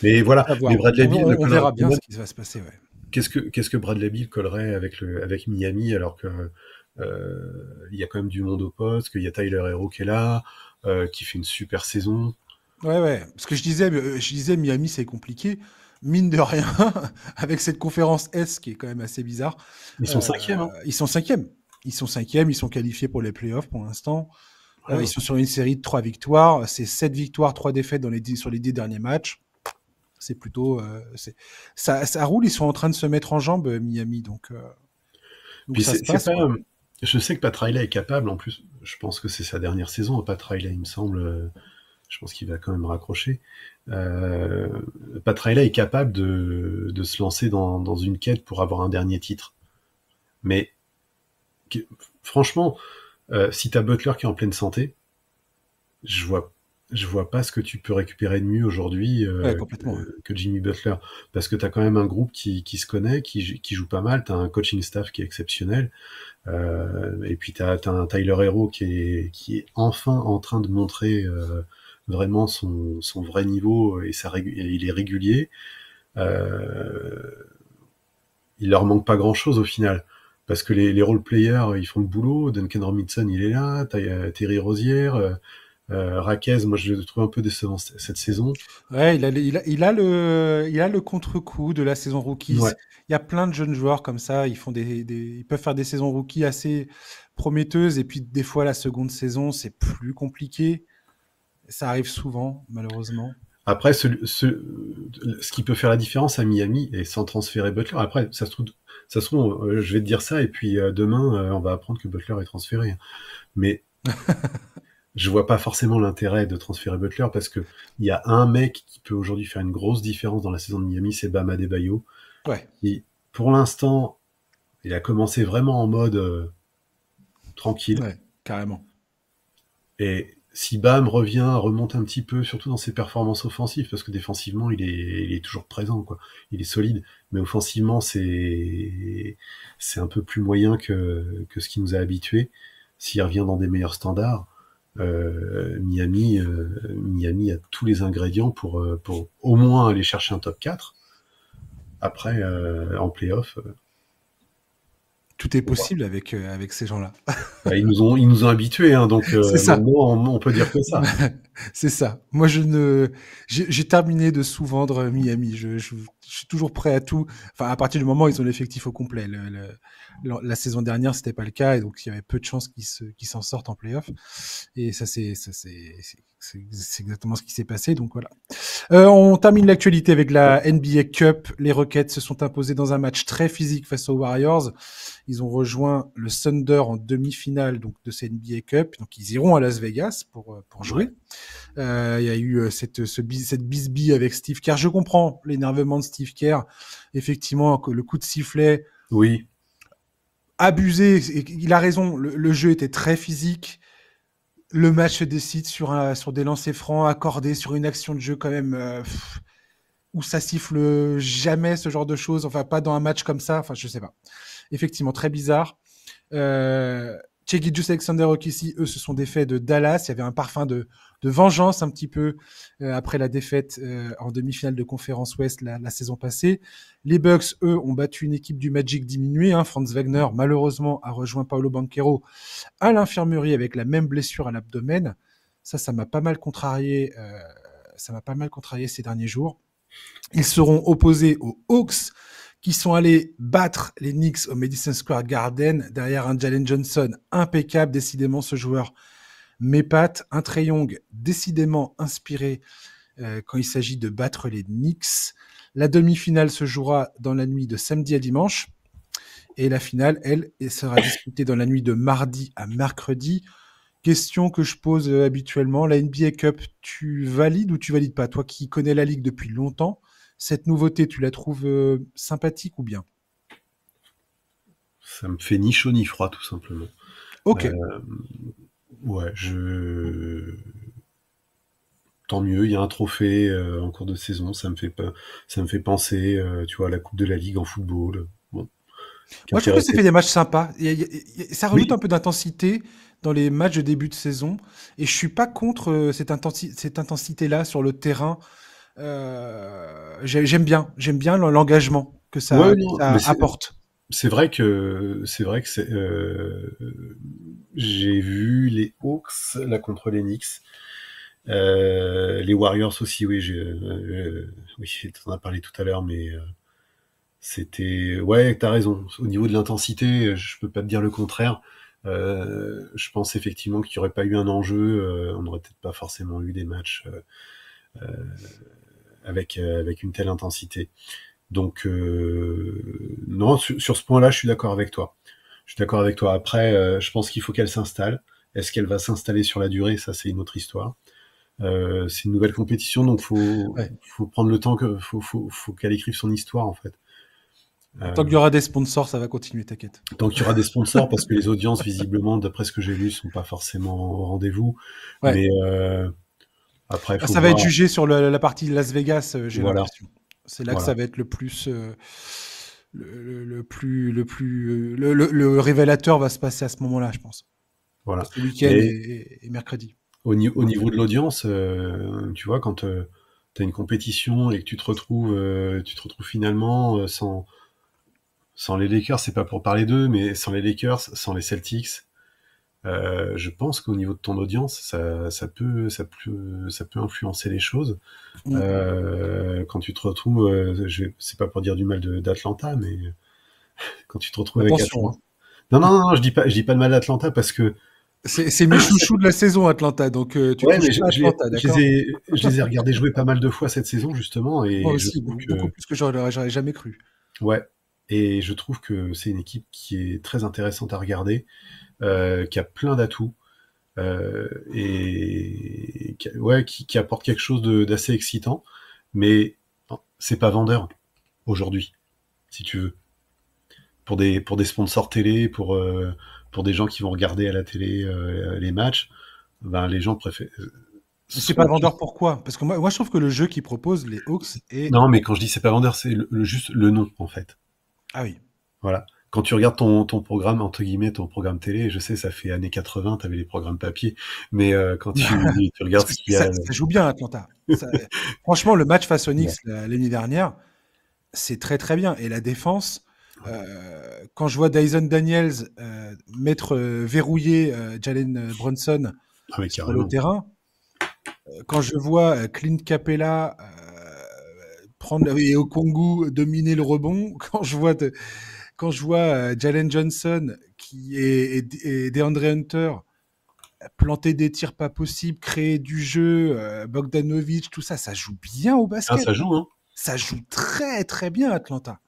Mais voilà, À voir. mais Bradley Beal On collerait. verra bien ce qui va se passer, ouais. Qu'est-ce que Bradley Beal collerait avec Miami alors que il y a quand même du monde au poste, qu'il y a Tyler Hero qui est là, qui fait une super saison. Ouais, ouais. Parce que je disais Miami, c'est compliqué. Mine de rien, avec cette conférence S qui est quand même assez bizarre, Ils sont cinquièmes, hein. ils sont cinquièmes. Ils sont cinquièmes, ils sont qualifiés pour les playoffs pour l'instant. Ils Voilà. sont sur une série de 3 victoires. C'est 7 victoires, 3 défaites sur les 10 derniers matchs. C'est plutôt. Ça roule, ils sont en train de se mettre en jambes, Miami. Donc Puis ça se c'est passe, pas. quoi. Je sais que Pat Riley est capable. En plus, je pense que c'est sa dernière saison. Pat Riley, il me semble. Je pense qu'il va quand même raccrocher. Euh, Pat Riley est capable de se lancer dans une quête pour avoir un dernier titre. Mais que- franchement, si t'as Butler qui est en pleine santé, je vois, je vois pas ce que tu peux récupérer de mieux aujourd'hui Ouais, complètement. Ouais. que Jimmy Butler. Parce que t'as quand même un groupe qui se connaît, qui joue pas mal, t'as un coaching staff qui est exceptionnel, et puis t'as un Tyler Hero qui est enfin en train de montrer vraiment son vrai niveau et il est régulier. Euh, il leur manque pas grand chose au final. Parce que les role players, ils font le boulot. Duncan Robinson, il est là. T'as Terry Rozier, Raquez, moi je le trouve un peu décevant cette saison. Ouais, il a le contre-coup de la saison rookies. Ouais. Il y a plein de jeunes joueurs comme ça. Ils peuvent faire des saisons rookies assez prometteuses. Et puis, des fois, la seconde saison, c'est plus compliqué. Ça arrive souvent, malheureusement. Après, ce qui peut faire la différence à Miami, et sans transférer Butler, après, ça se trouve, je vais te dire ça, et puis demain, on va apprendre que Butler est transféré. Mais je vois pas forcément l'intérêt de transférer Butler parce que il y a un mec qui peut aujourd'hui faire une grosse différence dans la saison de Miami, c'est Bam Adebayo, Ouais, qui, pour l'instant, il a commencé vraiment en mode tranquille. ouais, carrément. Et si Bam remonte un petit peu, surtout dans ses performances offensives, parce que défensivement, il est toujours présent, quoi. Il est solide, mais offensivement, c'est un peu plus moyen que ce qui nous a habitués. S'il revient dans des meilleurs standards, Miami a tous les ingrédients pour au moins aller chercher un top 4. Après, en playoff, Tout est on voit. possible avec ces gens-là. Bah, ils nous ont habitués, hein, donc C'est ça. maintenant, on peut dire que ça. C'est ça. Moi, j'ai terminé de sous-vendre Miami. Je suis toujours prêt à tout. Enfin, à partir du moment où ils ont l'effectif au complet. La saison dernière, c'était pas le cas, et donc il y avait peu de chances qu'ils s'en sortent en playoff. Et c'est exactement ce qui s'est passé. Donc voilà. On termine l'actualité avec la NBA Cup. Les Rockets se sont imposés dans un match très physique face aux Warriors. Ils ont rejoint le Thunder en demi-finale donc de cette NBA Cup. Donc ils iront à Las Vegas pour Ouais. jouer. Il y a eu cette bisbille avec Steve Kerr. Je comprends l'énervement de Steve Kerr. Effectivement, le coup de sifflet Oui, abusé. Il a raison. Le jeu était très physique. Le match se décide sur des lancers francs accordés sur une action de jeu quand même où ça siffle jamais ce genre de choses. Enfin, pas dans un match comme ça. Enfin, je sais pas. Effectivement, très bizarre. Shai Gilgeous-Alexander Okessi, eux, se sont défaits de Dallas. Il y avait un parfum de vengeance un petit peu après la défaite en demi-finale de conférence Ouest la saison passée. Les Bucks, eux, ont battu une équipe du Magic diminuée. Franz Wagner, malheureusement, a rejoint Paolo Banchero à l'infirmerie avec la même blessure à l'abdomen. Ça m'a pas mal contrarié. Ça m'a pas mal contrarié ces derniers jours. Ils seront opposés aux Hawks qui sont allés battre les Knicks au Madison Square Garden derrière un Jalen Johnson impeccable. Décidément, ce joueur m'épate. Un Trae Young décidément inspiré quand il s'agit de battre les Knicks. La demi-finale se jouera dans la nuit de samedi à dimanche. Et la finale, elle, sera disputée dans la nuit de mardi à mercredi. Question que je pose habituellement, la NBA Cup, tu valides ou tu valides pas? Toi qui connais la ligue depuis longtemps, cette nouveauté, tu la trouves sympathique ou bien? Ça me fait ni chaud ni froid, tout simplement. Ok. Euh, ouais, tant mieux. Il y a un trophée en cours de saison. Ça me fait penser, tu vois, à la Coupe de la Ligue en football. Bon, qui Moi, je trouve que ça intéressait. fait des matchs sympas. Ça rajoute Oui, un peu d'intensité dans les matchs de début de saison. Et je suis pas contre cette intensité-là sur le terrain. J'aime bien l'engagement ouais, que non, ça mais apporte. c'est vrai que j'ai vu les Hawks là contre les Knicks. Les Warriors aussi, oui, oui, t'en as parlé tout à l'heure, mais c'était, ouais, t'as raison. Au niveau de l'intensité, je peux pas te dire le contraire. Je pense effectivement qu'il n'y aurait pas eu un enjeu, on n'aurait peut-être pas forcément eu des matchs avec une telle intensité. Donc, non, sur ce point-là, je suis d'accord avec toi. Je suis d'accord avec toi. Après, je pense qu'il faut qu'elle s'installe. Est-ce qu'elle va s'installer sur la durée? Ça, c'est une autre histoire. C'est une nouvelle compétition, donc Ouais. faut prendre le temps faut qu'elle écrive son histoire en fait. Tant qu'il Euh, y aura des sponsors, ça va continuer, t'inquiète. Tant qu'il y aura des sponsors, parce que les audiences visiblement, d'après ce que j'ai lu, sont pas forcément au rendez-vous. Ouais. Mais après, il Bah, faut ça va être voir. jugé sur la partie Las Vegas, j'ai Voilà, l'impression. C'est là que ça voilà, va être le plus, le révélateur va se passer à ce moment-là, je pense. voilà. Ce week-end Mais et mercredi. au niveau de l'audience, tu vois, quand tu as une compétition et que tu te retrouves finalement sans les Lakers, c'est pas pour parler d'eux, mais sans les Lakers, sans les Celtics. Je pense qu'au niveau de ton audience, ça peut influencer les choses. Mm. Quand tu te retrouves, c'est pas pour dire du mal d'Atlanta, mais quand tu te retrouves avec Attention, Atlanta. hein. Non, non, non, je dis pas de mal d'Atlanta parce que, C'est mes chouchous de la saison, Atlanta, donc tu ouais, touches mais pas à Atlanta, d'accord? je les ai regardés jouer pas mal de fois cette saison justement, Moi et je aussi, trouve beaucoup que, plus que j'aurais jamais cru. ouais, et je trouve que c'est une équipe qui est très intéressante à regarder, qui a plein d'atouts. Et ouais, qui apporte quelque chose d'assez excitant, mais non, c'est pas vendeur aujourd'hui, si tu veux. Pour des sponsors télé, pour des gens qui vont regarder à la télé les matchs, ben, les gens préfèrent. Mais c'est pas Sont vendeur tous... pourquoi? Parce que moi, je trouve que le jeu qu'ils proposent, les Hawks, est... Non, mais quand je dis c'est pas vendeur, c'est juste le nom, en fait. Ah oui. Voilà. Quand tu regardes ton programme, entre guillemets, ton programme télé, je sais, ça fait années 80, t'avais les programmes papier, mais quand tu Parce regardes que ce qu'il y a. ça joue bien, Atlanta. Franchement, le match face aux Ouais. Knicks l'année dernière, c'est très très bien. Et la défense, quand je vois Dyson Daniels mettre verrouiller Jalen Brunson Ah, mais sur le carrément. terrain, quand je vois Clint Capella prendre et Okongu dominer le rebond, quand je vois Jalen Johnson et DeAndre Hunter planter des tirs pas possibles, créer du jeu, Bogdanovic, tout ça, ça joue bien au Ah, basket, ça hein. joue, hein. Ça joue très très bien Atlanta.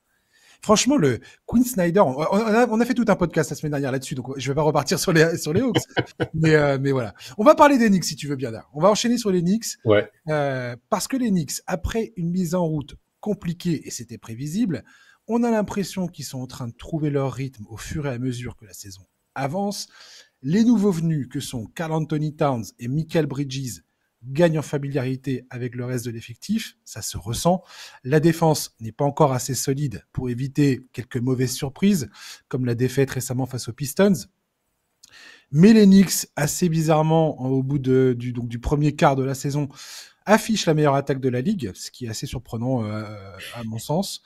Franchement, le Quinn Snyder, on a fait tout un podcast la semaine dernière là-dessus, donc je vais pas repartir sur les Hawks. Mais voilà. On va parler des Knicks si tu veux bien. Là. On va enchaîner sur les Knicks. Ouais. Parce que les Knicks, après une mise en route compliquée, et c'était prévisible, on a l'impression qu'ils sont en train de trouver leur rythme au fur et à mesure que la saison avance. Les nouveaux venus, que sont Karl Anthony Towns et Michael Bridges, gagnent en familiarité avec le reste de l'effectif, ça se ressent. La défense n'est pas encore assez solide pour éviter quelques mauvaises surprises, comme la défaite récemment face aux Pistons. Mais les Knicks, assez bizarrement, au bout du premier quart de la saison, affichent la meilleure attaque de la ligue, ce qui est assez surprenant à mon sens.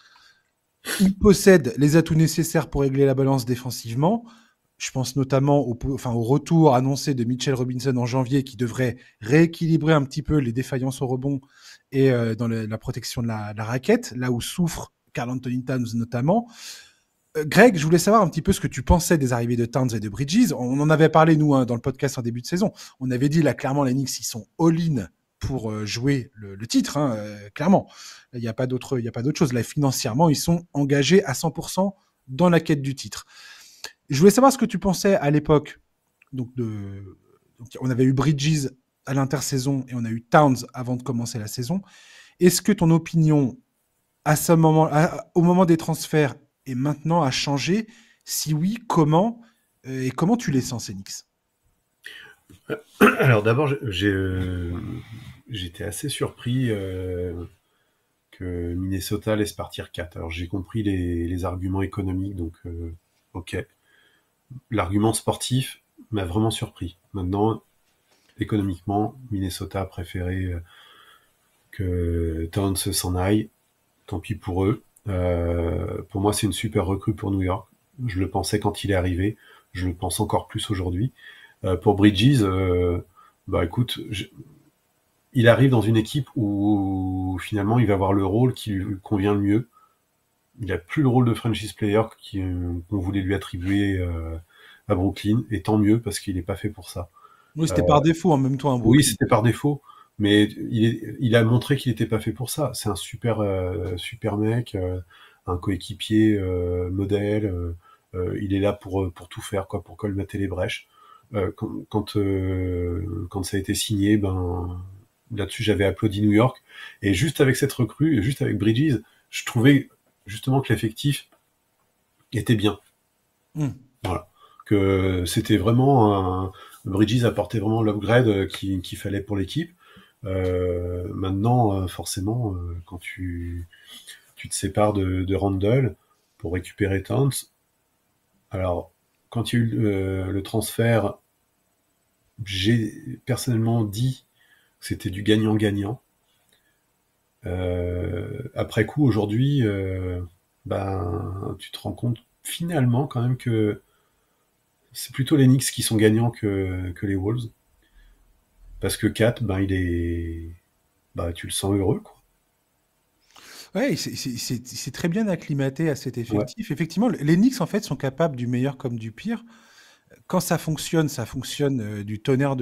Ils possèdent les atouts nécessaires pour régler la balance défensivement. Je pense notamment au retour annoncé de Mitchell Robinson en janvier qui devrait rééquilibrer un petit peu les défaillances au rebond et dans la protection de la raquette, là où souffre Karl Anthony Towns notamment. Greg, je voulais savoir un petit peu ce que tu pensais des arrivées de Towns et de Bridges. On en avait parlé, nous, hein, dans le podcast en début de saison. On avait dit, là, clairement, les Knicks, ils sont all-in pour jouer le titre, hein, clairement. Il n'y a pas d'autre chose. Là, financièrement, ils sont engagés à 100% dans la quête du titre. Je voulais savoir ce que tu pensais à l'époque. Donc, on avait eu Bridges à l'intersaison et on a eu Towns avant de commencer la saison. Est-ce que ton opinion, au moment des transferts, et maintenant a changé? Si oui, comment et comment tu les sens, ces Knicks? Alors d'abord, j'étais assez surpris que Minnesota laisse partir 4. Alors j'ai compris les arguments économiques, donc ok. L'argument sportif m'a vraiment surpris. Maintenant, économiquement, Minnesota a préféré que Towns s'en aille. Tant pis pour eux. Pour moi, c'est une super recrue pour New York. Je le pensais quand il est arrivé. Je le pense encore plus aujourd'hui. Pour Bridges, bah écoute, il arrive dans une équipe où finalement il va avoir le rôle qui lui convient le mieux. Il n'a plus le rôle de franchise player qu'on voulait lui attribuer à Brooklyn, et tant mieux parce qu'il n'est pas fait pour ça. Oui, c'était Euh, par défaut en même temps, un oui, Brooklyn. c'était par défaut, mais il a montré qu'il n'était pas fait pour ça. C'est un super mec, un coéquipier modèle. Il est là pour tout faire, quoi, pour colmater les brèches. Quand ça a été signé, ben là-dessus j'avais applaudi New York. Et juste avec cette recrue, et juste avec Bridges, je trouvais justement que l'effectif était bien. Hmm. Voilà. Que c'était vraiment Bridges apportait vraiment l'upgrade qu'il fallait pour l'équipe. Maintenant, forcément, quand tu te sépares de Randle pour récupérer Towns, alors quand il y a eu le transfert, j'ai personnellement dit que c'était du gagnant-gagnant. Après coup, aujourd'hui, ben, tu te rends compte finalement quand même que c'est plutôt les Knicks qui sont gagnants que les Wolves. Parce que Kat, ben, bah, tu le sens heureux, quoi. Ouais, c'est très bien acclimaté à cet Ouais, effectif. Effectivement, les Knicks, en fait, sont capables du meilleur comme du pire. Quand ça fonctionne du tonnerre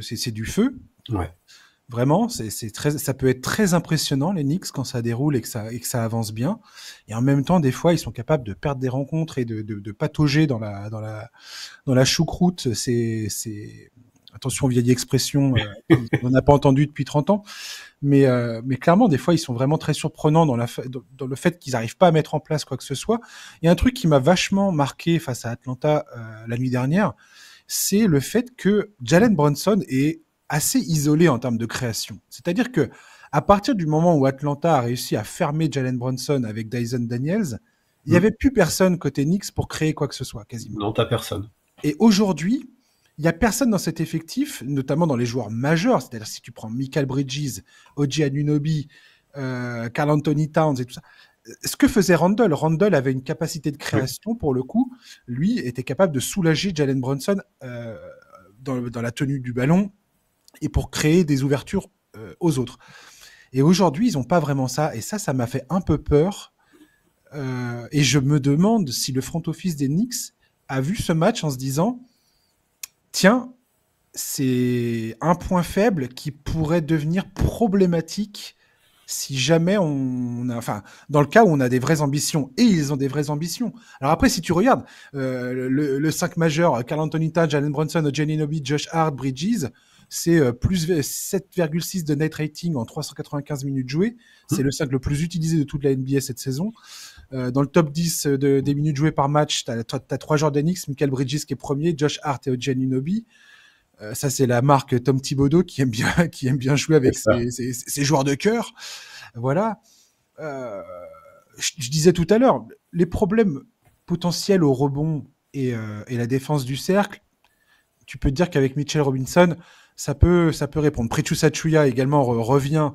c'est du feu. ouais, Vraiment, ça peut être très impressionnant, les Knicks, quand ça déroule et que ça avance bien. Et en même temps, des fois, ils sont capables de perdre des rencontres et de patauger dans la choucroute. Attention, vieille expression, on n'a pas entendu depuis 30 ans. Mais clairement, des fois, ils sont vraiment très surprenants dans le fait qu'ils n'arrivent pas à mettre en place quoi que ce soit. Il y a un truc qui m'a vachement marqué face à Atlanta la nuit dernière, c'est le fait que Jalen Brunson est assez isolé en termes de création. C'est-à-dire que à partir du moment où Atlanta a réussi à fermer Jalen Brunson avec Dyson Daniels, il n'y hmm. avait plus personne côté Knicks pour créer quoi que ce soit, quasiment. Non, t'as personne. Et aujourd'hui, il n'y a personne dans cet effectif, notamment dans les joueurs majeurs, c'est-à-dire si tu prends Michael Bridges, OG Anunoby, Karl Anthony Towns et tout ça. Ce que faisait Randle, Randle avait une capacité de Oui. création, pour le coup, lui était capable de soulager Jalen Brunson dans la tenue du ballon et pour créer des ouvertures aux autres. Et aujourd'hui, ils n'ont pas vraiment ça, et ça m'a fait un peu peur. Et je me demande si le front office des Knicks a vu ce match en se disant, tiens, c'est un point faible qui pourrait devenir problématique si jamais enfin, dans le cas où on a des vraies ambitions, et ils ont des vraies ambitions. Alors après, si tu regardes le 5 majeur, Karl Anthony Towns, Jalen Brunson, Jenny Nobi, Josh Hart, Bridges, c'est plus 7,6 de net rating en 395 minutes jouées. Hmm. C'est le 5 le plus utilisé de toute la NBA cette saison. Dans le top 10 des minutes jouées par match, tu as 3 joueurs d'Enix, Michael Bridges qui est premier, Josh Hart et Jenny Nobi. Ça, c'est la marque Tom Thibodeau qui aime bien, qui aime bien jouer avec C'est ça. ses joueurs de cœur. Voilà. Euh, je disais tout à l'heure, les problèmes potentiels au rebond et la défense du cercle, tu peux te dire qu'avec Mitchell Robinson, ça peut répondre. Precious Achuya également revient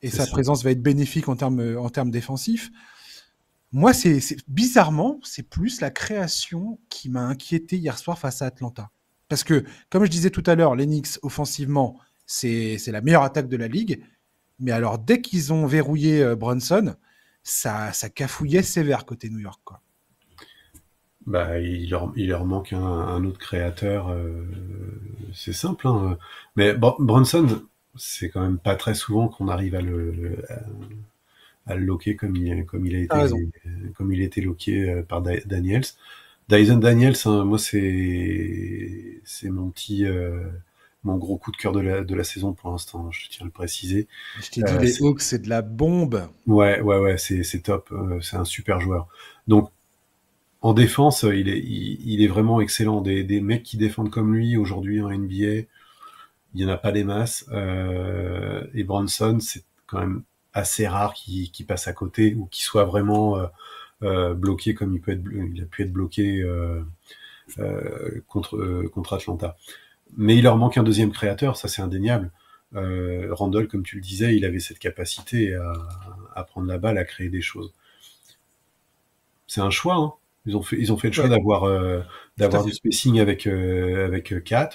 et C'est sa ça. présence va être bénéfique en termes défensifs. Moi, bizarrement, c'est plus la création qui m'a inquiété hier soir face à Atlanta. Parce que, comme je disais tout à l'heure, les Knicks, offensivement, c'est la meilleure attaque de la ligue. Mais alors, dès qu'ils ont verrouillé Brunson, ça cafouillait sévère côté New York, quoi. Bah, il leur manque un autre créateur. C'est simple, hein. Mais Brunson, c'est quand même pas très souvent qu'on arrive à le loquer T'as raison. comme il a été loqué par Daniels. Dyson Daniels, hein, moi c'est mon gros coup de cœur de la saison pour l'instant, hein, je tiens à le préciser. Je t'ai dit, les C'est Hawks, c'est de la bombe. Ouais, ouais, ouais, c'est top. C'est un super joueur. Donc En défense, il est vraiment excellent. Des mecs qui défendent comme lui aujourd'hui en NBA, il y en a pas des masses. Et Bronson, c'est quand même assez rare qu'il passe à côté ou qu'il soit vraiment bloqué comme il a pu être bloqué contre Atlanta. Mais il leur manque un deuxième créateur, ça c'est indéniable. Randall, comme tu le disais, il avait cette capacité à prendre la balle, à créer des choses. C'est un choix, hein. Ils ont fait le choix Ouais, tout à d'avoir du fait. spacing avec Kat.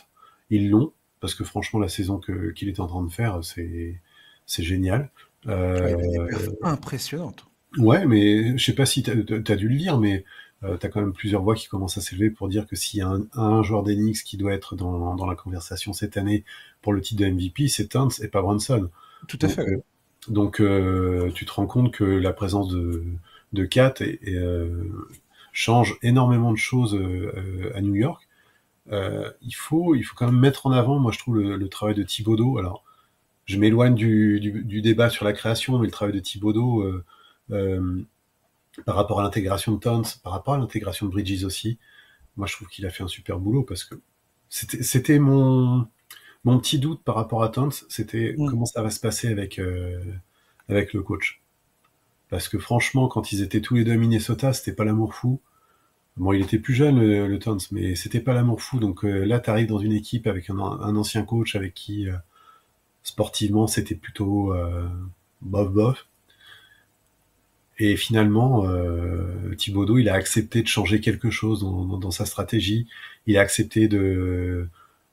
Ils l'ont, parce que franchement, la saison qu'il est en train de faire, c'est génial. Ouais, il a des Euh, perfs impressionnantes. ouais, mais je sais pas si t'as dû le lire, mais t'as quand même plusieurs voix qui commencent à s'élever pour dire que s'il y a un joueur d'Enix qui doit être dans la conversation cette année pour le titre de MVP, c'est Towns et pas Brunson. Tout à Donc, fait, ouais. tu te rends compte que la présence de Kat change énormément de choses à New York. Il faut quand même mettre en avant, moi je trouve, le travail de Thibodeau. Alors, je m'éloigne du débat sur la création, mais le travail de Thibodeau euh, par rapport à l'intégration de Towns, par rapport à l'intégration de Bridges aussi, moi je trouve qu'il a fait un super boulot parce que c'était mon petit doute par rapport à Towns, c'était Mm. comment ça va se passer avec le coach. Parce que franchement, quand ils étaient tous les deux à Minnesota, c'était pas l'amour fou. Bon, il était plus jeune, le Towns, mais c'était pas l'amour fou. Donc là, tu arrives dans une équipe avec un ancien coach avec qui, sportivement, c'était plutôt bof bof. Et finalement, Thibodeau, il a accepté de changer quelque chose dans sa stratégie. Il a accepté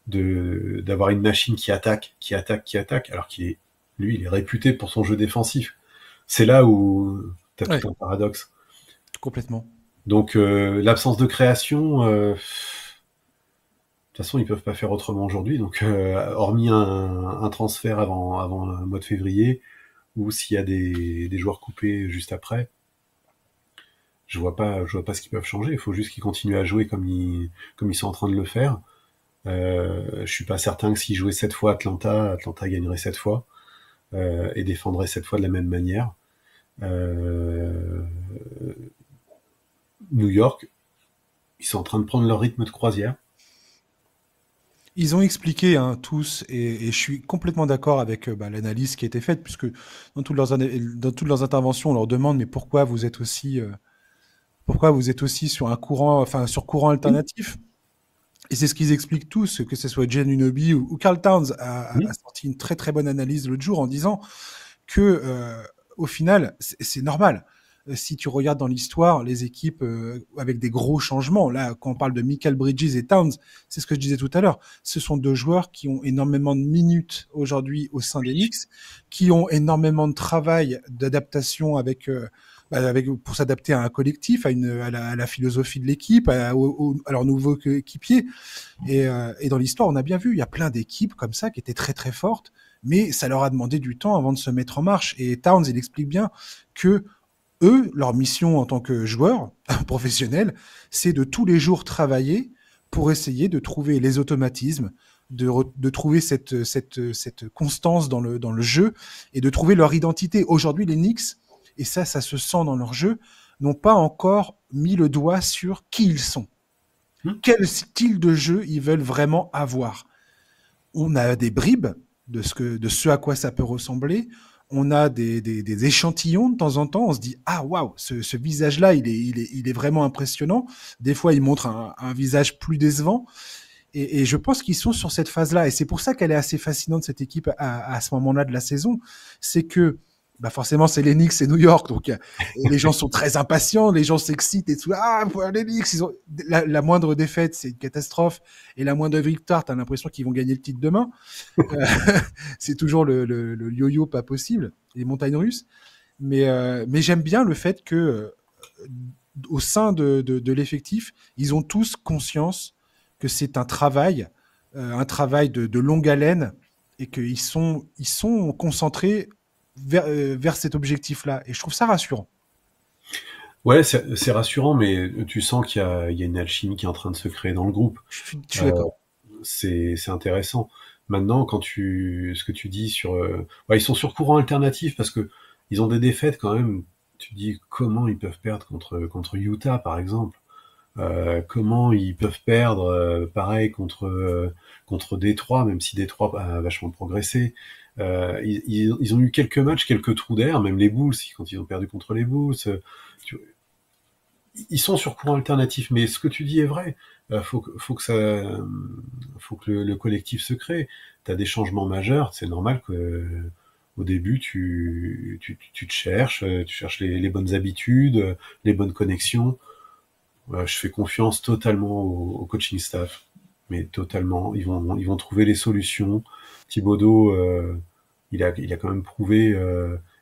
d'avoir une machine qui attaque, qui attaque, qui attaque, alors lui, il est réputé pour son jeu défensif. C'est là où tu as Ouais, tout un paradoxe. complètement. Donc l'absence de création, de toute façon ils peuvent pas faire autrement aujourd'hui. Donc hormis un transfert avant le mois de février, ou s'il y a des joueurs coupés juste après, je vois pas ce qu'ils peuvent changer. Il faut juste qu'ils continuent à jouer comme ils sont en train de le faire. Je suis pas certain que s'ils jouaient 7 fois Atlanta gagnerait 7 fois et défendrait 7 fois de la même manière. Euh, New York, ils sont en train de prendre leur rythme de croisière. Ils ont expliqué hein, tous, et je suis complètement d'accord avec bah, l'analyse qui a été faite, puisque dans toutes leurs interventions, on leur demande mais pourquoi vous êtes aussi sur un courant, enfin sur courant Oui, alternatif. Et c'est ce qu'ils expliquent tous, que ce soit Jen Unobi ou Carl Towns a oui, sorti une très très bonne analyse l'autre jour en disant que au final, c'est normal. Si tu regardes dans l'histoire, les équipes avec des gros changements, là, quand on parle de Michael Bridges et Towns, c'est ce que je disais tout à l'heure, ce sont deux joueurs qui ont énormément de minutes aujourd'hui au sein des Knicks, qui ont énormément de travail d'adaptation pour s'adapter à un collectif, à la philosophie de l'équipe, à leur nouveau équipier. Et dans l'histoire, on a bien vu, il y a plein d'équipes comme ça qui étaient très très fortes, mais ça leur a demandé du temps avant de se mettre en marche. Et Towns, il explique bien que eux, leur mission en tant que joueurs professionnels, c'est de tous les jours travailler pour essayer de trouver les automatismes, de trouver cette constance dans le jeu et de trouver leur identité. Aujourd'hui, les Knicks, et ça se sent dans leur jeu, n'ont pas encore mis le doigt sur qui ils sont. hmm, Quel style de jeu ils veulent vraiment avoir. On a des bribes de ce à quoi ça peut ressembler. On a des échantillons de temps en temps. On se dit ah waouh, ce visage-là, il est vraiment impressionnant. Des fois, il montre un visage plus décevant. Et je pense qu'ils sont sur cette phase-là. Et c'est pour ça qu'elle est assez fascinante, cette équipe, à ce moment-là de la saison. C'est que, bah forcément, c'est les Knicks et New York. Donc, les gens sont très impatients, les gens s'excitent et tout. Ah, les Knicks, la moindre défaite, c'est une catastrophe. Et la moindre victoire, t'as l'impression qu'ils vont gagner le titre demain. Euh, c'est toujours le yo-yo pas possible, les montagnes russes. Mais j'aime bien le fait que, au sein de l'effectif, ils ont tous conscience que c'est un travail de longue haleine, et ils sont concentrés vers cet objectif-là. Et je trouve ça rassurant. ouais, c'est rassurant, mais tu sens qu'il y a une alchimie qui est en train de se créer dans le groupe. Je suis Euh, d'accord. c'est intéressant. Maintenant, ce que tu dis sur, ouais, ils sont sur courant alternatif parce que ils ont des défaites quand même. Tu te dis comment ils peuvent perdre contre Utah, par exemple. Comment ils peuvent perdre, pareil contre Détroit, même si Détroit a vachement progressé. Ils ont eu quelques matchs, quelques trous d'air, même les Bulls, quand ils ont perdu contre les Bulls. Tu- Ils sont sur courant alternatif, mais ce que tu dis est vrai. Faut que le collectif se crée. T'as des changements majeurs, c'est normal que au début tu te cherches, tu cherches les bonnes habitudes, les bonnes connexions. Je fais confiance totalement au coaching staff, mais totalement. Ils vont trouver les solutions. Thibodeau, il a quand même prouvé.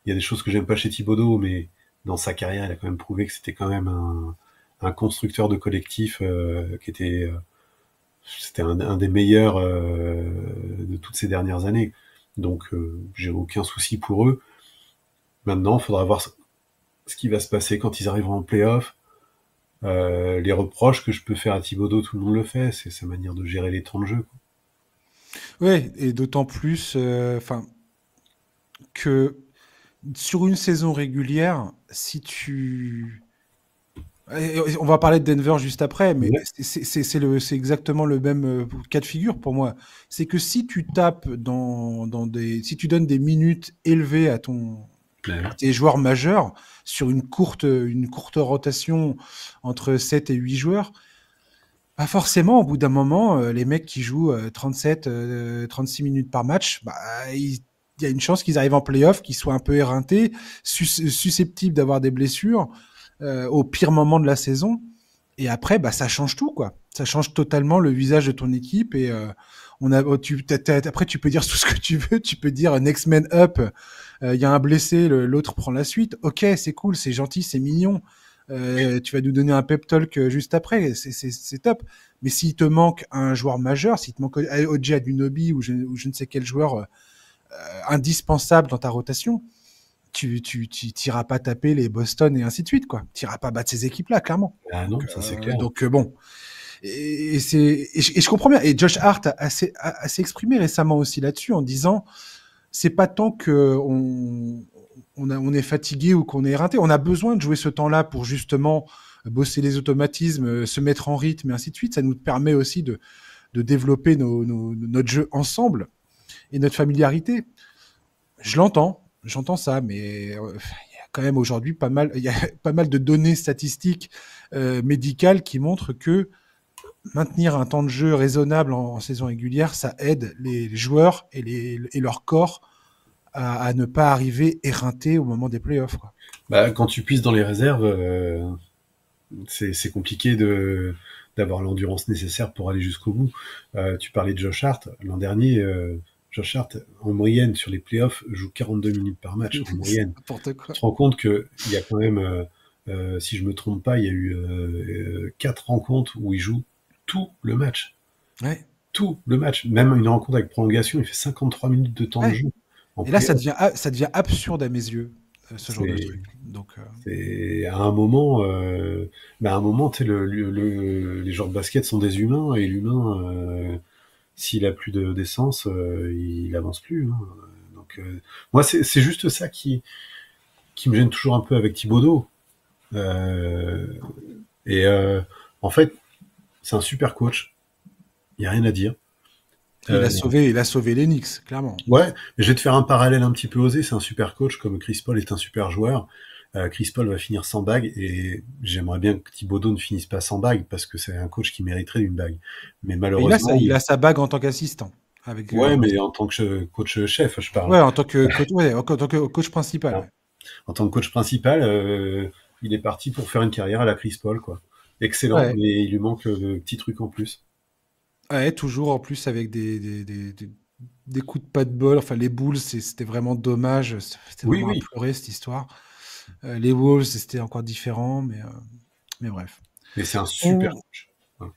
Il y a des choses que j'aime pas chez Thibodeau, mais dans sa carrière, il a quand même prouvé que c'était quand même un constructeur de collectif qui était, c'était un des meilleurs de toutes ces dernières années. Donc, j'ai aucun souci pour eux. Maintenant, il faudra voir ce qui va se passer quand ils arriveront en playoff. Les reproches que je peux faire à Thibodeau, tout le monde le fait, c'est sa manière de gérer les temps de jeu. Ouais, et d'autant plus, enfin, que sur une saison régulière, si tu on va parler de Denver juste après, mais Ouais, c'est exactement le même cas de figure pour moi. C'est que si tu tapes si tu donnes des minutes élevées à ouais, tes joueurs majeurs sur une courte rotation entre 7 et 8 joueurs, pas forcément, au bout d'un moment, les mecs qui jouent 37, 36 minutes par match, bah, il y a une chance qu'ils arrivent en playoff, qu'ils soient un peu éreintés, susceptibles d'avoir des blessures au pire moment de la saison. Et après, bah, ça change tout, quoi. Ça change totalement le visage de ton équipe. Et après, tu peux dire tout ce que tu veux. Tu peux dire next man up. Il y a un blessé, l'autre prend la suite. Ok, c'est cool, c'est gentil, c'est mignon. Tu vas nous donner un pep talk juste après. C'est top. Mais s'il te manque un joueur majeur, s'il te manque OJ Anunoby ou je ne sais quel joueur indispensable dans ta rotation, tu t'iras pas taper les Boston et ainsi de suite, quoi. Tu iras pas battre ces équipes-là, clairement. ah non, ça c'est clair. Bon. Et je comprends bien. Et Josh Hart a s'est exprimé récemment aussi là-dessus en disant c'est pas tant que on est fatigué ou qu'on est éreinté. On a besoin de jouer ce temps-là pour justement bosser les automatismes, se mettre en rythme et ainsi de suite. Ça nous permet aussi de développer notre jeu ensemble et notre familiarité. J'entends ça, mais il y a quand même aujourd'hui il y a pas mal de données statistiques médicales qui montrent que maintenir un temps de jeu raisonnable en saison régulière, ça aide les joueurs et leur corps à ne pas arriver éreintés au moment des playoffs, quoi. Bah, quand tu puisses dans les réserves, c'est compliqué d'avoir l'endurance nécessaire pour aller jusqu'au bout. Tu parlais de Josh Hart. L'an dernier, Josh Hart, en moyenne, sur les playoffs, joue 42 minutes par match, en C'est moyenne. n'importe Tu quoi. te rends compte qu'il y a quand même, si je me trompe pas, il y a eu 4 rencontres où il joue tout le match. Ouais, Tout le match. Même une rencontre avec prolongation, il fait 53 minutes de temps de ouais. jeu en Et là, playoff. ça devient absurde à mes yeux, ce genre de C'est truc. Donc, C'est à un moment, à un moment, tu sais, les joueurs de basket sont des humains et l'humain, s'il a plus d'essence, il avance plus. Hein. Donc, moi, c'est juste ça qui me gêne toujours un peu avec Thibodeau. Euh, et en fait, c'est un super coach. Il y a rien à dire. Euh, il a sauvé les Knicks, clairement. ouais, mais je vais te faire un parallèle un petit peu osé. C'est un super coach, comme Chris Paul est un super joueur. Chris Paul va finir sans bague et j'aimerais bien que Thibodeau ne finisse pas sans bague parce que c'est un coach qui mériterait une bague. Mais Et malheureusement, il a sa bague en tant qu'assistant. Avec, ouais, mais en tant que coach chef, je parle. ouais, en tant que coach, ouais, en tant que coach principal. Hein. Ouais. En tant que coach principal, il est parti pour faire une carrière à la Chris Paul, quoi. Excellent, Ouais. mais il lui manque le petit truc en plus. Ouais, toujours en plus avec des coups de pas de bol. Enfin, les Bulls, c'était vraiment dommage. C'était Oui, vraiment à oui, pleurer cette histoire. Les Wolves, c'était encore différent, mais bref. mais c'est un super On... coach.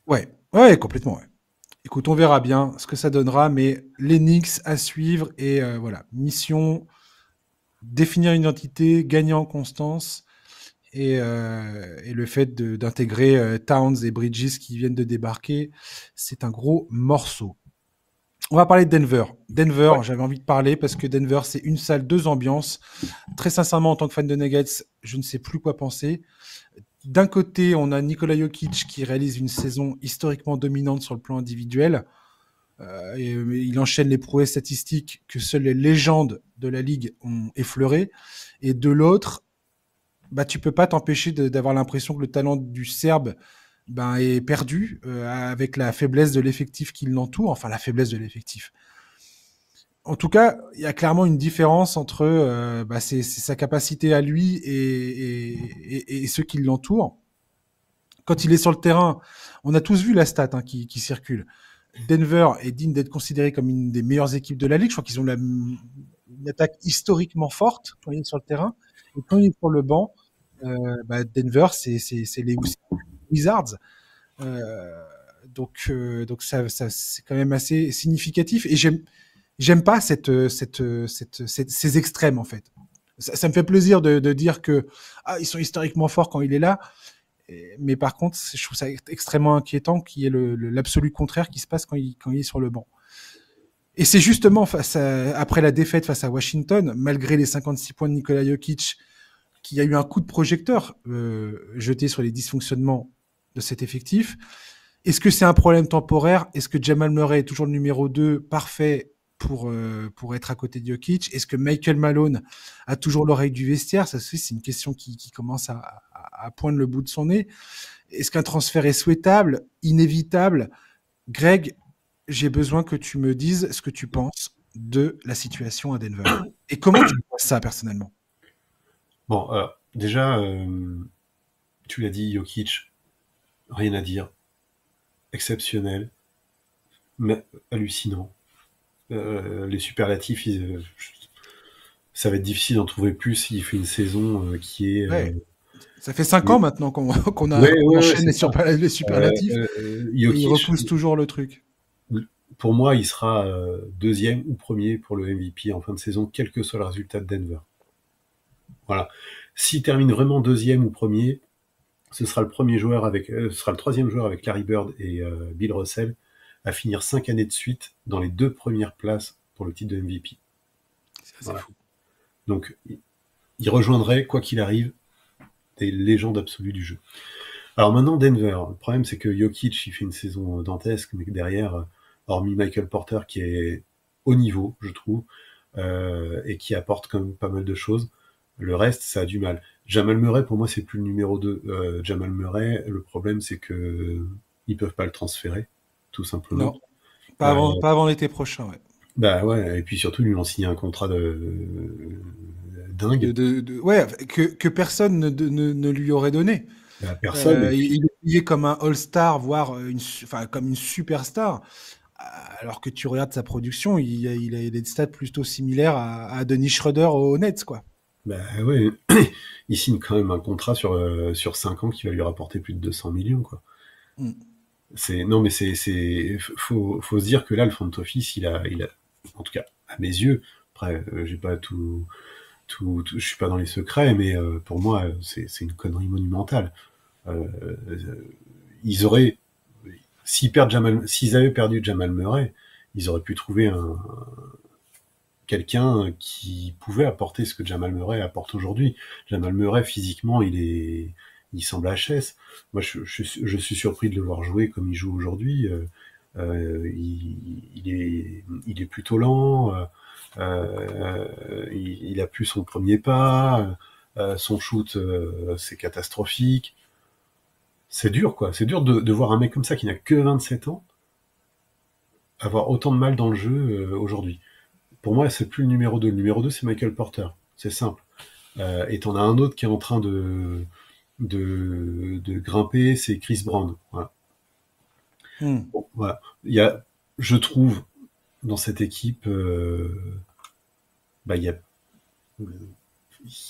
Voilà. Ouais, complètement. Ouais. Écoute, on verra bien ce que ça donnera, mais les Knicks à suivre et voilà, mission définir une identité, gagner en constance et le fait d'intégrer Towns et Bridges qui viennent de débarquer, c'est un gros morceau. On va parler de Denver. Denver, Ouais. j'avais envie de parler parce que Denver, c'est une salle, deux ambiances. Très sincèrement, en tant que fan de Nuggets, je ne sais plus quoi penser. d'un côté, on a Nikola Jokic qui réalise une saison historiquement dominante sur le plan individuel. Il enchaîne les prouesses statistiques que seules les légendes de la ligue ont effleurées. Et de l'autre, bah, tu peux pas t'empêcher d'avoir l'impression que le talent du Serbe est perdu avec la faiblesse de l'effectif qui l'entoure, enfin la faiblesse de l'effectif. En tout cas, il y a clairement une différence entre c'est sa capacité à lui et ceux qui l'entourent. Quand il est sur le terrain, on a tous vu la stat qui circule. Denver est digne d'être considéré comme une des meilleures équipes de la ligue. Je crois qu'ils ont une attaque historiquement forte quand il est sur le terrain. Et quand il est sur le banc, Denver, c'est les Wizards. Donc ça c'est quand même assez significatif. Et j'aime pas ces extrêmes en fait. Ça me fait plaisir de dire que ils sont historiquement forts quand il est là. Mais par contre, je trouve ça extrêmement inquiétant qu'il y ait l'absolu contraire qui se passe quand il est sur le banc. Et c'est justement après la défaite face à Washington, malgré les 56 points de Nikola Jokic, qu'il y a eu un coup de projecteur jeté sur les dysfonctionnements de cet effectif. Est-ce que c'est un problème temporaire? Est-ce que Jamal Murray est toujours le numéro 2 parfait pour être à côté de Jokic? Est-ce que Michael Malone a toujours l'oreille du vestiaire? Ça, c'est une question qui commence à poindre le bout de son nez. Est-ce qu'un transfert est souhaitable, inévitable? Greg, j'ai besoin que tu me dises ce que tu penses de la situation à Denver. Et comment tu vois ça personnellement? Bon, déjà, tu l'as dit, Jokic, rien à dire. Exceptionnel, mais hallucinant. Les superlatifs, ça va être difficile d'en trouver plus s'il fait une saison qui est... Ouais. Ça fait 5 ans maintenant qu'on enchaîne les superlatifs et il repousse toujours le truc. Pour moi, il sera deuxième ou premier pour le MVP en fin de saison, quel que soit le résultat de Denver. Voilà. S'il termine vraiment deuxième ou premier, ce sera le troisième joueur avec Larry Bird et Bill Russell à finir 5 années de suite dans les 2 premières places pour le titre de MVP. C'est fou. Donc, il rejoindrait, quoi qu'il arrive, des légendes absolues du jeu. Alors maintenant, Denver. Le problème, c'est que Jokic, il fait une saison dantesque, mais derrière, hormis Michael Porter, qui est au niveau, je trouve, et qui apporte quand même pas mal de choses, le reste, ça a du mal. Jamal Murray, pour moi, c'est plus le numéro 2. Jamal Murray, le problème, c'est que ils peuvent pas le transférer, tout simplement. Non, pas avant l'été prochain, ouais. Bah ouais, et puis surtout, ils lui ont signé un contrat dingue. Ouais, que personne ne lui aurait donné. Bah, personne. Il est payé comme un All-Star, voire comme une superstar. Alors que tu regardes sa production, il a des stats plutôt similaires à Dennis Schroeder aux Nets, quoi. Bah ouais, il signe quand même un contrat sur 5 ans qui va lui rapporter plus de 200 millions, quoi. Non, mais faut se dire que là, le front office, il a, en tout cas, à mes yeux, après, j'ai pas je suis pas dans les secrets, mais pour moi, c'est une connerie monumentale. Ils auraient, s'ils avaient perdu Jamal Murray, ils auraient pu trouver quelqu'un qui pouvait apporter ce que Jamal Murray apporte aujourd'hui. Jamal Murray, physiquement, il semble HS. Moi, je suis surpris de le voir jouer comme il joue aujourd'hui. Il est plutôt lent. Il a plus son premier pas. Son shoot, c'est catastrophique. C'est dur, quoi. C'est dur de voir un mec comme ça qui n'a que 27 ans avoir autant de mal dans le jeu aujourd'hui. Pour moi, c'est plus le numéro 2. Le numéro 2, c'est Michael Porter. C'est simple. Et t'en as un autre qui est en train de grimper, c'est Chris Brown. Voilà. Bon, voilà. Je trouve, dans cette équipe,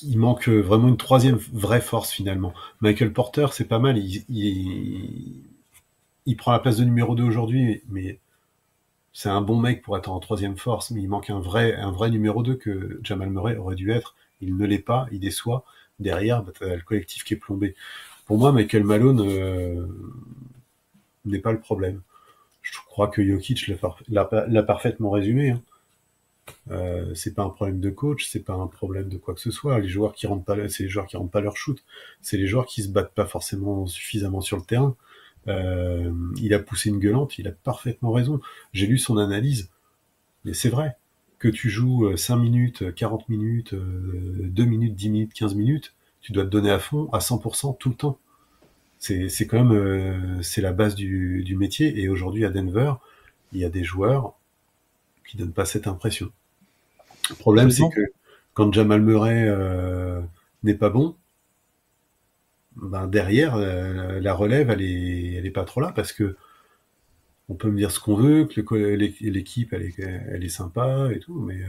il manque vraiment une troisième vraie force, finalement. Michael Porter, c'est pas mal. Il prend la place de numéro 2 aujourd'hui, mais c'est un bon mec pour être en troisième force, mais il manque un vrai numéro 2 que Jamal Murray aurait dû être. Il ne l'est pas, il déçoit. Derrière, t'as le collectif qui est plombé. Pour moi, Michael Malone n'est pas le problème. Je crois que Jokic l'a parfaitement résumé. Hein. C'est pas un problème de coach, c'est pas un problème de quoi que ce soit. Les joueurs qui rentrent pas, c'est les joueurs qui rentrent pas leur shoot, c'est les joueurs qui se battent pas forcément suffisamment sur le terrain. Il a poussé une gueulante, il a parfaitement raison. J'ai lu son analyse, mais c'est vrai que tu joues 5 minutes, 40 minutes, 2 minutes, 10 minutes, 15 minutes, tu dois te donner à fond, à 100% tout le temps. C'est quand même c'est la base du métier. Et aujourd'hui à Denver, il y a des joueurs qui donnent pas cette impression. Le problème, c'est Complètement. que quand Jamal Murray n'est pas bon, ben derrière, la relève, elle est pas trop là parce que on peut me dire ce qu'on veut, que l'équipe, elle est sympa et tout, mais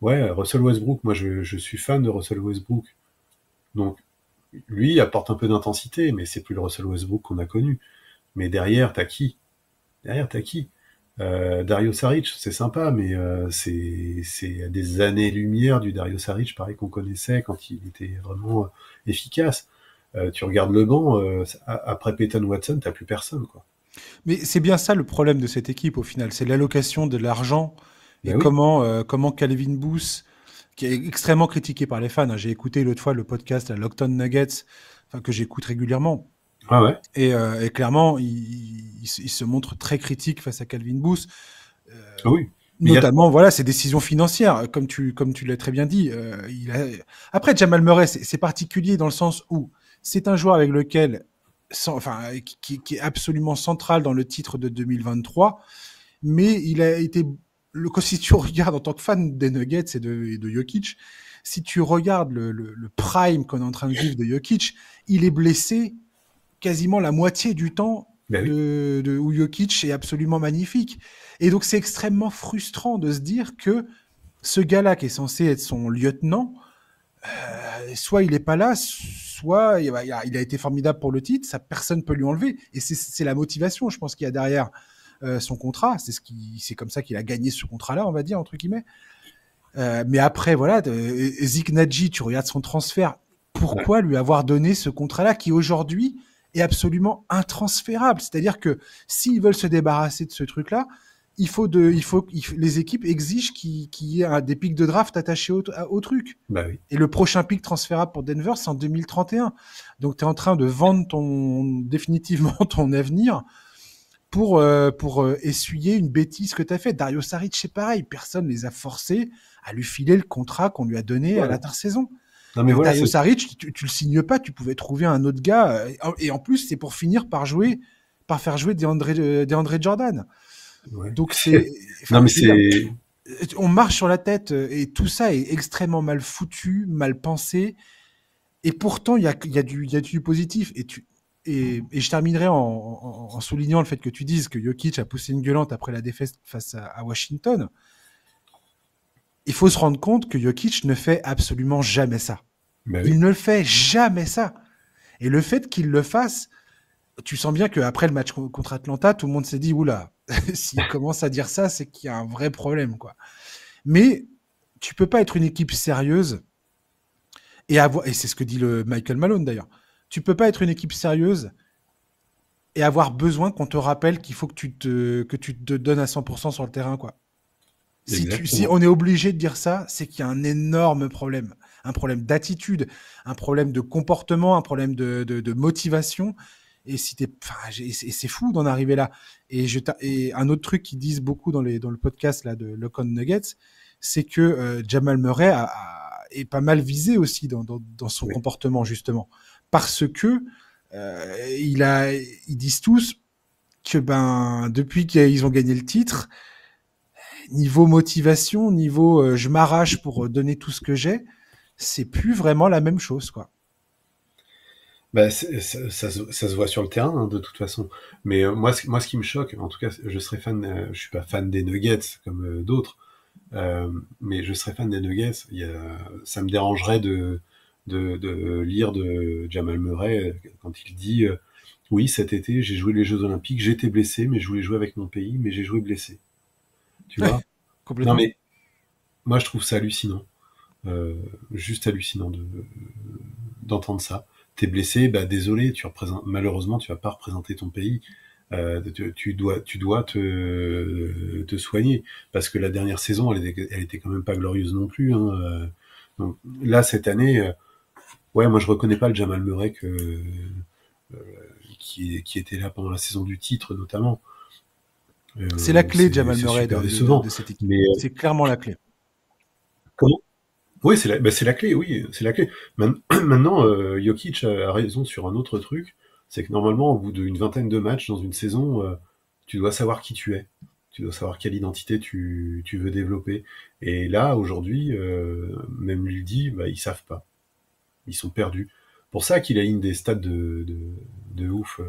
ouais, Russell Westbrook, moi je suis fan de Russell Westbrook. Donc lui il apporte un peu d'intensité, mais c'est plus le Russell Westbrook qu'on a connu. Mais derrière, t'as qui? Derrière, t'as qui? Dario Saric, c'est sympa, mais c'est à des années-lumière du Dario Saric, pareil qu'on connaissait quand il était vraiment efficace. Tu regardes le banc, après Peyton Watson, t'as plus personne, quoi. Mais c'est bien ça le problème de cette équipe au final, c'est l'allocation de l'argent et Ben oui, comment Calvin Booth, qui est extrêmement critiqué par les fans, hein. J'ai écouté l'autre fois le podcast, la Lockdown Nuggets, enfin, que j'écoute régulièrement. ah ouais, Et clairement, il se montre très critique face à Calvin Booth, ah oui. Mais il y a, notamment voilà ses décisions financières, comme tu l'as très bien dit. Après Jamal Murray, c'est particulier dans le sens où c'est un joueur avec lequel, enfin, qui est absolument central dans le titre de 2023, mais il a été si tu regardes en tant que fan des Nuggets et de Jokic, si tu regardes le prime qu'on est en train de vivre de Jokic, il est blessé quasiment la moitié du temps ben oui, où Jokic est absolument magnifique. Et donc c'est extrêmement frustrant de se dire que ce gars-là qui est censé être son lieutenant, soit il n'est pas là, soit il a été formidable pour le titre, ça personne peut lui enlever. Et c'est la motivation, je pense, qu'il y a derrière son contrat. C'est comme ça qu'il a gagné ce contrat-là, on va dire entre guillemets. Mais après, voilà, Zik Nadji, tu regardes son transfert. ouais, Pourquoi lui avoir donné ce contrat-là qui aujourd'hui est absolument intransférable? C'est-à-dire que s'ils veulent se débarrasser de ce truc-là, les équipes exigent qu'il y ait des pics de draft attachés au truc. ben oui, Et le prochain pic transférable pour Denver, c'est en 2031. Donc tu es en train de vendre définitivement ton avenir pour essuyer une bêtise que tu as faite. Dario Saric, c'est pareil. Personne ne les a forcés à lui filer le contrat qu'on lui a donné à voilà. l'intersaison. Non mais voilà, Dario Saric, tu le signes pas, tu pouvais trouver un autre gars. Et en plus, c'est pour finir par faire jouer DeAndre Jordan. ouais. Donc Non enfin, mais je veux dire, c'est, on marche sur la tête et tout ça est extrêmement mal foutu, mal pensé. Et pourtant, il y a du positif. Et je terminerai en soulignant le fait que tu dises que Jokic a poussé une gueulante après la défaite face à Washington. Il faut se rendre compte que Jokic ne fait absolument jamais ça. ben Il oui, ne fait jamais ça. Et le fait qu'il le fasse, tu sens bien qu'après le match contre Atlanta, tout le monde s'est dit, oula, s'il commence à dire ça, c'est qu'il y a un vrai problème, quoi. Mais tu peux pas être une équipe sérieuse et c'est ce que dit le Michael Malone d'ailleurs. Tu peux pas être une équipe sérieuse et avoir besoin qu'on te rappelle qu'il faut que tu te donnes à 100% sur le terrain, quoi. Si exactement. on est obligé de dire ça, c'est qu'il y a un énorme problème. Un problème d'attitude, un problème de comportement, un problème de motivation. Et c'est fou d'en arriver là. Et un autre truc qu'ils disent beaucoup dans le podcast là, de Lock on Nuggets, c'est que Jamal Murray est pas mal visé aussi dans son Oui. comportement, justement. Parce que ils disent tous que depuis qu'ils ont gagné le titre, niveau motivation, niveau je m'arrache pour donner tout ce que j'ai, c'est plus vraiment la même chose, quoi. Bah, ça se voit sur le terrain, hein, de toute façon. Mais moi, ce qui me choque, en tout cas, je serais fan, je suis pas fan des Nuggets comme d'autres, mais je serais fan des Nuggets. Ça me dérangerait de lire de Jamal Murray quand il dit oui, cet été, j'ai joué les Jeux Olympiques, j'étais blessé, mais je voulais jouer avec mon pays, mais j'ai joué blessé. Tu vois? Non, Complètement. mais moi, je trouve ça hallucinant. Juste hallucinant d'entendre ça. T'es blessé, bah désolé, malheureusement tu vas pas représenter ton pays. Tu dois te soigner parce que la dernière saison, elle était quand même pas glorieuse non plus. Hein. Donc là, cette année, ouais, moi je reconnais pas le Jamal Murray qui était là pendant la saison du titre notamment. C'est la clé, C'est Jamal c'est Murray, super décevant. de cette équipe. Mais C'est clairement la clé. comment Oui, c'est la clé, oui, c'est la clé. Maintenant, Jokic a raison sur un autre truc, c'est que normalement, au bout d'une vingtaine de matchs dans une saison, tu dois savoir qui tu es. Tu dois savoir quelle identité tu veux développer. Et là, aujourd'hui, même lui dit, bah, ils savent pas. Ils sont perdus. Pour ça qu'il a une des stats de ouf,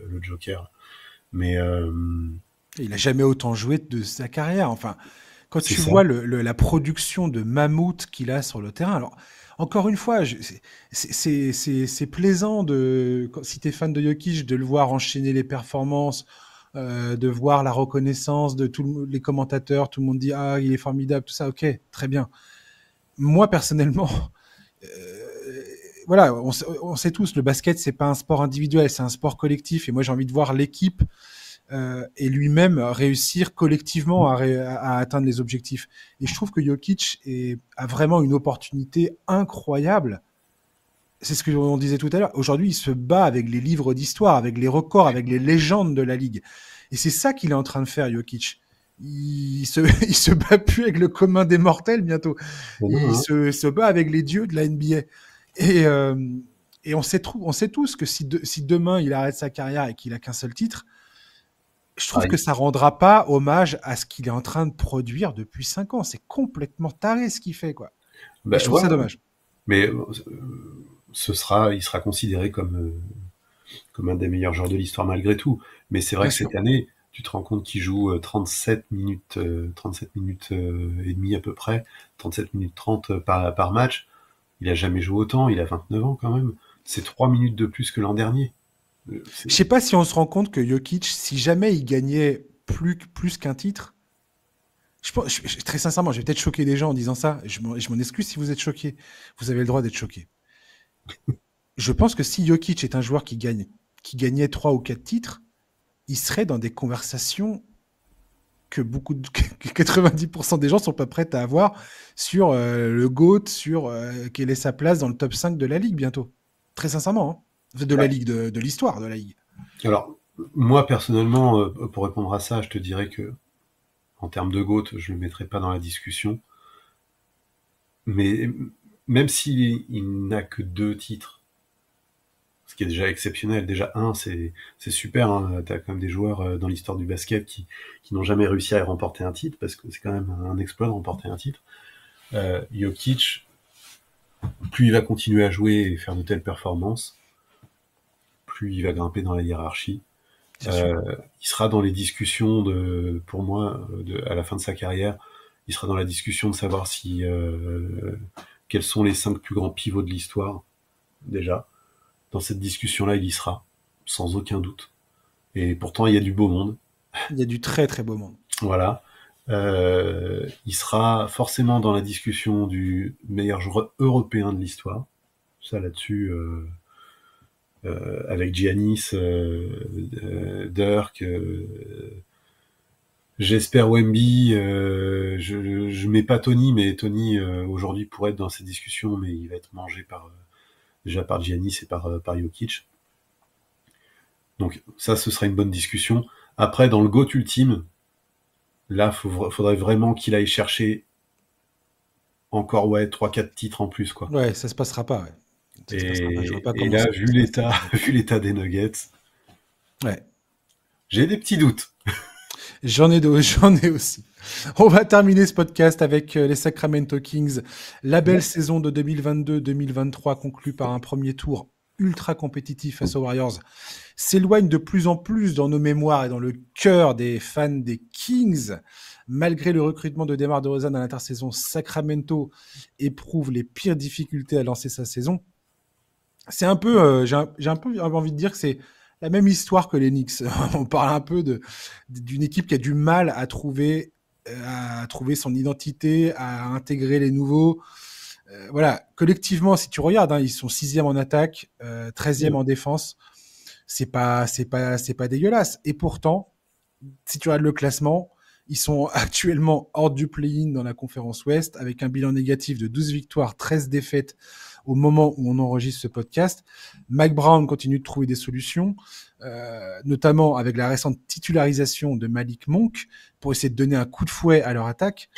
le Joker. Mais Il a jamais autant joué de sa carrière. Enfin, quand c'est tu ça. vois la production de mammouth qu'il a sur le terrain, alors encore une fois, c'est plaisant si tu es fan de Jokic, de le voir enchaîner les performances, de voir la reconnaissance de tous les commentateurs, tout le monde dit ah il est formidable, tout ça, ok, très bien. Moi personnellement, voilà, on sait tous, le basket c'est pas un sport individuel, c'est un sport collectif, et moi j'ai envie de voir l'équipe et lui-même réussir collectivement à atteindre les objectifs. Et je trouve que Jokic a vraiment une opportunité incroyable. C'est ce que on disait tout à l'heure. Aujourd'hui, il se bat avec les livres d'histoire, avec les records, avec les légendes de la ligue. Et c'est ça qu'il est en train de faire, Jokic. Il se bat plus avec le commun des mortels bientôt. Non, Il hein. se bat avec les dieux de la NBA. Et, euh, et on sait tous que si demain il arrête sa carrière et qu'il a qu'un seul titre, je trouve que Ah, ça rendra pas hommage à ce qu'il est en train de produire depuis 5 ans. C'est complètement taré ce qu'il fait, quoi. Et bah, je trouve ça voilà. dommage. Mais il sera considéré comme un des meilleurs joueurs de l'histoire malgré tout. Mais c'est vrai Bien que sûr. cette année, tu te rends compte qu'il joue 37 minutes et demie à peu près, 37 minutes 30 par match. Il a jamais joué autant, il a 29 ans quand même. C'est 3 minutes de plus que l'an dernier. Je sais pas si on se rend compte que Jokic, si jamais il gagnait plus qu'un titre, très sincèrement, je vais peut-être choquer des gens en disant ça. Je m'en excuse si vous êtes choqués. Vous avez le droit d'être choqués. Je pense que si Jokic est un joueur qui gagnait 3 ou 4 titres, il serait dans des conversations que 90% des gens sont pas prêts à avoir sur le GOAT, sur quelle est sa place dans le top 5 de la Ligue bientôt. Très sincèrement. Hein. De la Ouais. Ligue, de l'histoire de la Ligue. Alors, moi personnellement, pour répondre à ça, je te dirais que en termes de GOAT, je le mettrais pas dans la discussion. Mais même s'il n'a que 2 titres, ce qui est déjà exceptionnel. Déjà, c'est super. Hein. Tu as quand même des joueurs dans l'histoire du basket qui n'ont jamais réussi à remporter un titre, parce que c'est quand même un exploit de remporter un titre. Jokic, plus il va continuer à jouer et faire de telles performances, plus il va grimper dans la hiérarchie. C'est sûr. Il sera dans les discussions pour moi, à la fin de sa carrière, il sera dans la discussion de savoir quels sont les 5 plus grands pivots de l'histoire, déjà. Dans cette discussion-là, il y sera, sans aucun doute. Et pourtant, il y a du beau monde. Il y a du très très beau monde. Voilà. Il sera forcément dans la discussion du meilleur joueur européen de l'histoire. Ça, là-dessus, avec Giannis, Dirk, j'espère Wemby. Je mets pas Tony, mais Tony, aujourd'hui, pourrait être dans cette discussion, mais il va être mangé déjà par Giannis et par Jokic. Donc ça, ce sera une bonne discussion. Après, dans le GOAT ultime, là, faudrait vraiment qu'il aille chercher encore 3-4 titres en plus, quoi. Ouais, ça se passera pas. Ouais. Ça se passera pas. Je vois Et, pas et comment là, ça peut vu se passer. l'état, vu l'état des Nuggets, Ouais. j'ai des petits doutes. J'en ai aussi. On va terminer ce podcast avec les Sacramento Kings. La belle Ouais. saison de 2022-2023 conclue par un premier tour ultra compétitif face aux Warriors s'éloigne de plus en plus dans nos mémoires et dans le cœur des fans des Kings. Malgré le recrutement de DeMar DeRozan à l'intersaison, Sacramento éprouve les pires difficultés à lancer sa saison. C'est un peu, j'ai un peu envie de dire que c'est la même histoire que les Knicks. On parle un peu d'une équipe qui a du mal à trouver son identité, à intégrer les nouveaux. Voilà, collectivement, si tu regardes, hein, ils sont 6e en attaque, 13e en défense. c'est pas dégueulasse. Et pourtant, si tu regardes le classement, ils sont actuellement hors du play-in dans la conférence Ouest avec un bilan négatif de 12 victoires, 13 défaites au moment où on enregistre ce podcast. Mike Brown continue de trouver des solutions, notamment avec la récente titularisation de Malik Monk pour essayer de donner un coup de fouet à leur attaque.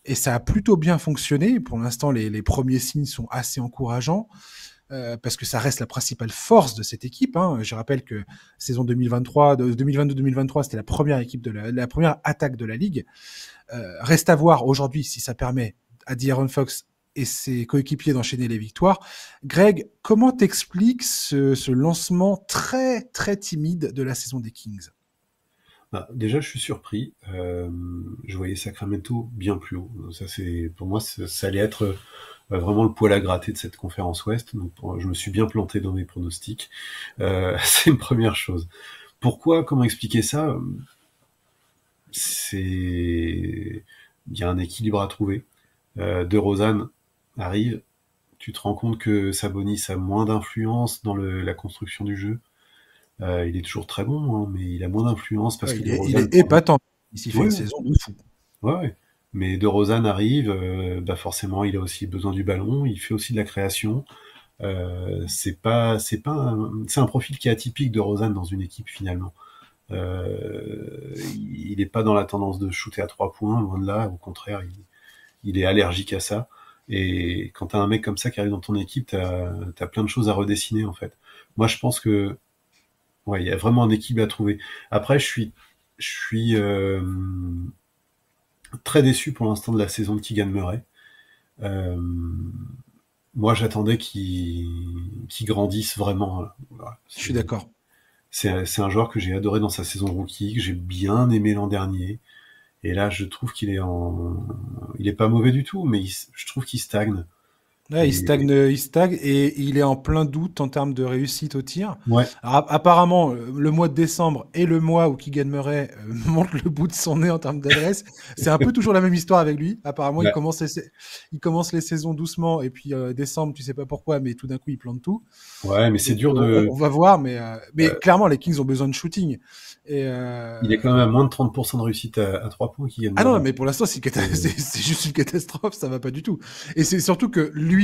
Et ça a plutôt bien fonctionné. Pour l'instant, les premiers signes sont assez encourageants. Parce que ça reste la principale force de cette équipe. Hein. Je rappelle que saison 2023, 2022-2023, c'était la première équipe la première attaque de la ligue. Reste à voir aujourd'hui si ça permet à De'Aaron Fox et ses coéquipiers d'enchaîner les victoires. Greg, comment t'expliques ce lancement très très timide de la saison des Kings? Bah, déjà, je suis surpris. Je voyais Sacramento bien plus haut. Ça, pour moi, ça allait être vraiment le poil à gratter de cette conférence Ouest. Donc, je me suis bien planté dans mes pronostics. C'est une première chose. Pourquoi? Comment expliquer ça? Il y a un équilibre à trouver. DeRozan arrive. Tu te rends compte que Sabonis a moins d'influence dans la construction du jeu. Il est toujours très bon, hein, mais il a moins d'influence parce que il DeRozan... est épatant. Il fait Ouais, une saison de fou. ouais. Mais DeRozan arrive, bah forcément, il a aussi besoin du ballon, il fait aussi de la création. C'est un profil qui est atypique de DeRozan dans une équipe finalement. Il n'est pas dans la tendance de shooter à 3 points, loin de là. Au contraire, il est allergique à ça. Et quand t'as un mec comme ça qui arrive dans ton équipe, t'as plein de choses à redessiner en fait. Moi, je pense que ouais, il y a vraiment un équilibre à trouver. Après, je suis très déçu pour l'instant de la saison de Keegan Murray. Euh, Moi, j'attendais qu'il grandisse vraiment. Voilà. Je suis d'accord. C'est un joueur que j'ai adoré dans sa saison rookie, que j'ai bien aimé l'an dernier. Et là, je trouve il est pas mauvais du tout, mais je trouve qu'il stagne. Ouais, Et il stagne et il est en plein doute en termes de réussite au tir. ouais, Alors, apparemment, le mois de décembre est le mois où Keegan Murray monte le bout de son nez en termes d'adresse. C'est un peu toujours la même histoire avec lui. Apparemment, ouais, il commence les saisons doucement et puis décembre, tu sais pas pourquoi, mais tout d'un coup, il plante tout. ouais, mais c'est Donc, dur de. on va voir, mais euh, clairement, les Kings ont besoin de shooting. Et, il est quand même à moins de 30% de réussite à 3 points, Keegan ah non, Murray. mais pour l'instant, Et- c'est juste une catastrophe, ça va pas du tout. Et c'est surtout que lui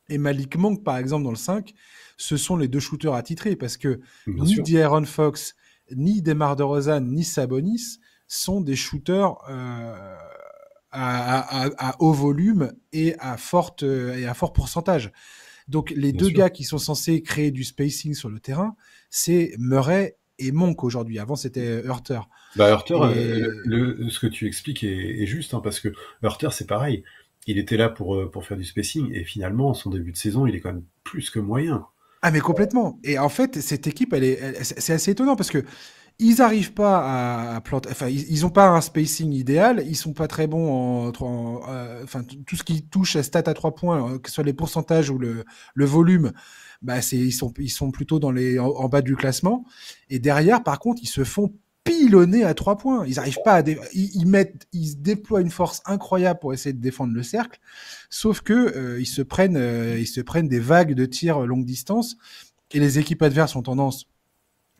et Malik Monk, par exemple, dans le 5, ce sont les deux shooters attitrés, parce que Bien ni sûr, De'Aaron Fox, ni DeMar DeRozan, ni Sabonis sont des shooters à haut volume et à fort pourcentage. Donc les bien deux sûr. gars qui sont censés créer du spacing sur le terrain, c'est Murray et Monk aujourd'hui. Avant, c'était Hurter. Bah, Hurter, Et ce que tu expliques est juste, hein, parce que Hurter, c'est pareil. Il était là pour faire du spacing, et finalement, son début de saison, il est quand même plus que moyen. ah mais complètement. Et en fait, cette équipe, c'est assez étonnant parce que ils arrivent pas à planter. Enfin, ils ont pas un spacing idéal. Ils sont pas très bons enfin, tout ce qui touche à stats à 3 points, que ce soit les pourcentages ou le volume, bah ils sont plutôt en bas du classement. Et derrière, par contre, ils se font pilonner à 3 points. Ils arrivent pas ils déploient une force incroyable pour essayer de défendre le cercle. Sauf que ils se prennent des vagues de tirs longue distance et les équipes adverses ont tendance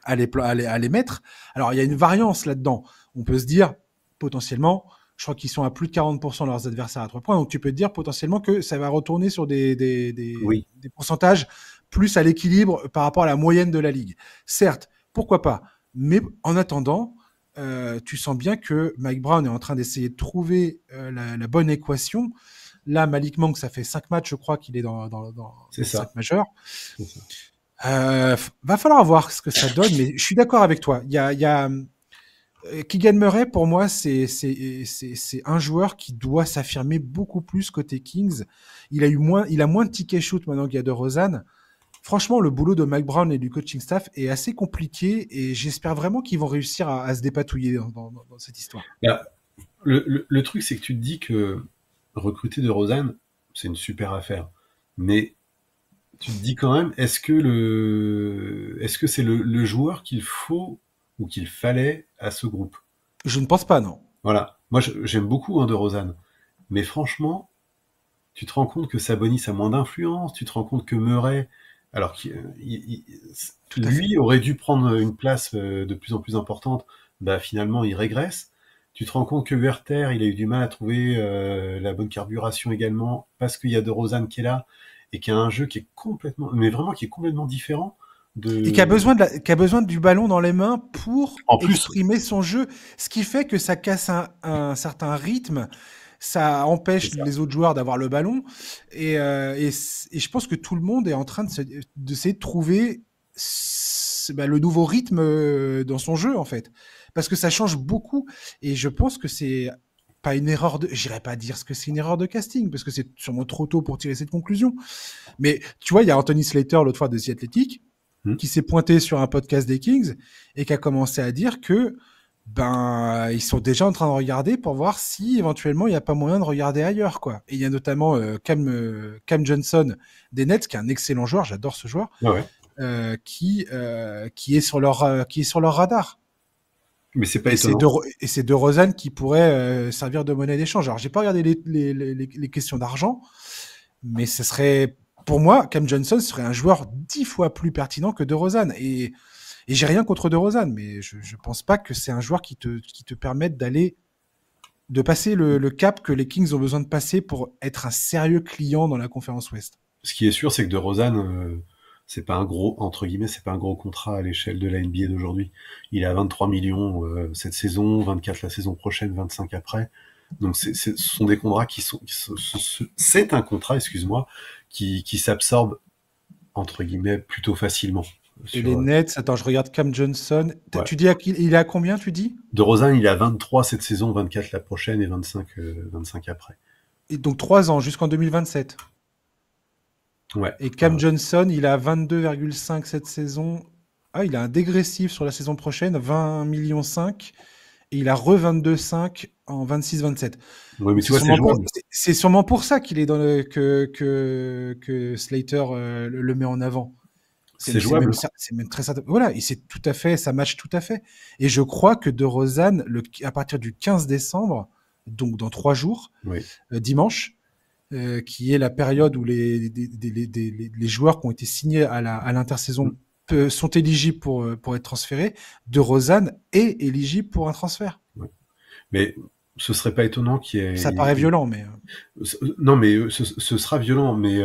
à les mettre. Alors, il y a une variance là-dedans. On peut se dire, potentiellement, je crois qu'ils sont à plus de 40% de leurs adversaires à 3 points. Donc, tu peux te dire potentiellement que ça va retourner sur Oui, des pourcentages plus à l'équilibre par rapport à la moyenne de la ligue. Certes, pourquoi pas. Mais en attendant, tu sens bien que Mike Brown est en train d'essayer de trouver la bonne équation. Là, Malik Monk, ça fait 5 matchs, je crois qu'il est c'est dans 5 ça. majeurs. C'est ça. Va falloir voir ce que ça donne, mais je suis d'accord avec toi. Il y a Keegan Murray, pour moi, c'est un joueur qui doit s'affirmer beaucoup plus côté Kings. Il a moins de tickets shoot maintenant qu'il y a de Rosanne. Franchement, le boulot de Mike Brown et du coaching staff est assez compliqué et j'espère vraiment qu'ils vont réussir à se dépatouiller dans cette histoire. Bah, le truc, c'est que tu te dis que recruter de Rosanne, c'est une super affaire. Mais tu te dis quand même, est-ce que c'est le joueur qu'il faut ou qu'il fallait à ce groupe? Je ne pense pas, non. Voilà. Moi, j'aime beaucoup de Rosanne. Mais franchement, tu te rends compte que Sabonis a moins d'influence, tu te rends compte que Murray, Alors Tout à fait. lui aurait dû prendre une place de plus en plus importante. Bah finalement, il régresse. Tu te rends compte que Werther, il a eu du mal à trouver la bonne carburation également parce qu'il y a De Rozan qui est là et qui a un jeu qui est complètement, mais vraiment qui est complètement différent Et qui a de. besoin qui a besoin du ballon dans les mains pour En plus, exprimer son jeu, ce qui fait que ça casse un certain rythme, ça c'est empêche ça. les autres joueurs d'avoir le ballon, et je pense que tout le monde est en train d'essayer de trouver le nouveau rythme dans son jeu en fait, parce que ça change beaucoup, et je pense que c'est pas une erreur de, j'irais pas dire ce que c'est une erreur de casting, parce que c'est sûrement trop tôt pour tirer cette conclusion, mais tu vois, il y a Anthony Slater l'autre fois de The Athletic Hmm. qui s'est pointé sur un podcast des Kings et qui a commencé à dire que ben ils sont déjà en train de regarder pour voir si éventuellement il n'y a pas moyen de regarder ailleurs quoi. Et il y a notamment Cam Johnson des Nets qui est un excellent joueur, j'adore ce joueur, Ouais, ouais. qui est sur leur radar. Mais c'est pas Et étonnant. c'est De Rozan qui pourrait servir de monnaie d'échange. Alors j'ai pas regardé les questions d'argent, mais ce serait, pour moi, Cam Johnson serait un joueur 10 fois plus pertinent que De Rozan. Et j'ai rien contre De Rozan, mais je pense pas que c'est un joueur qui te permette de passer le cap que les Kings ont besoin de passer pour être un sérieux client dans la conférence Ouest. Ce qui est sûr, c'est que De Rozan, c'est pas un gros, entre guillemets, c'est pas un gros contrat à l'échelle de la NBA d'aujourd'hui. Il est à 23 millions cette saison, 24 la saison prochaine, 25 après. Donc ce sont des contrats c'est un contrat, excuse-moi, qui s'absorbe entre guillemets plutôt facilement. Et les Sur, Nets, attends, je regarde Cam Johnson. ouais. Tu dis il est à combien, tu dis? De Rozan, il est à 23 cette saison, 24 la prochaine et 25 après. Et donc 3 ans jusqu'en 2027. Ouais. Et Cam Johnson, il a 22,5 cette saison. Ah, il a un dégressif sur la saison prochaine, 20 millions 5. Et il a re 22,5 en 26-27. Oui, mais tu C'est vois, c'est sûrement pour, jouable. c'est sûrement pour ça qu'il est que Slater le met en avant. C'est C'est même, jouable. c'est même très certain. Voilà, et c'est tout à fait, ça match tout à fait. Et je crois que De Rozan, à partir du 15 décembre, donc dans 3 jours, Oui. dimanche, qui est la période où les joueurs qui ont été signés à l'intersaison Mm. sont éligibles pour être transférés, De Rozan est éligible pour un transfert. Ouais. Mais ce serait pas étonnant qu'il y Ça ait. paraît violent, mais Non, mais ce sera violent, mais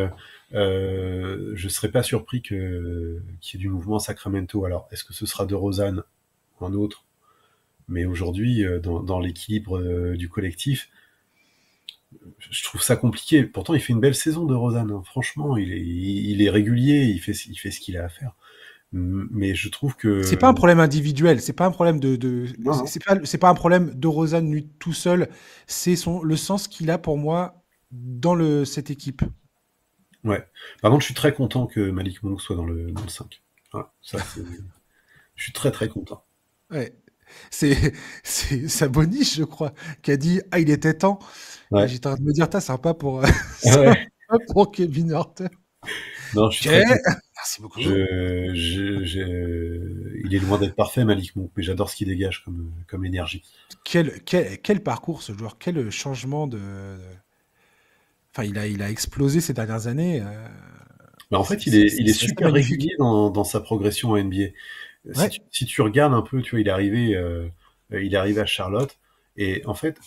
je serais pas surpris qu'il y ait du mouvement à Sacramento. Alors, est-ce que ce sera De Rozan ou un autre? Mais aujourd'hui, dans l'équilibre du collectif, je trouve ça compliqué. Pourtant, il fait une belle saison De Rozan, hein. Franchement, il est régulier, il fait ce qu'il a à faire. Mais je trouve c'est que pas un problème individuel, c'est pas un problème non, non. c'est pas un problème de Rozan lui tout seul, c'est le sens qu'il a pour moi dans cette équipe. Ouais. Par contre, je suis très content que Malik Monk soit dans le 5. Voilà, ça, je suis très très content. Ouais. C'est Sabonis, je crois, qui a dit ah il était temps. Et Ouais. j'étais en train de me dire, t'as sympa pour Ouais. sympa pour Kevin Hurter. Non, je suis Ok, très content. merci beaucoup. Il est loin d'être parfait, Malik Monk, mais j'adore ce qu'il dégage comme énergie. Quel parcours ce joueur, quel changement enfin il a explosé ces dernières années. Mais en fait, il est C'est assez super magnifique. régulier dans sa progression en NBA. Ouais. Si tu regardes un peu, tu vois, il est arrivé à Charlotte, et en fait,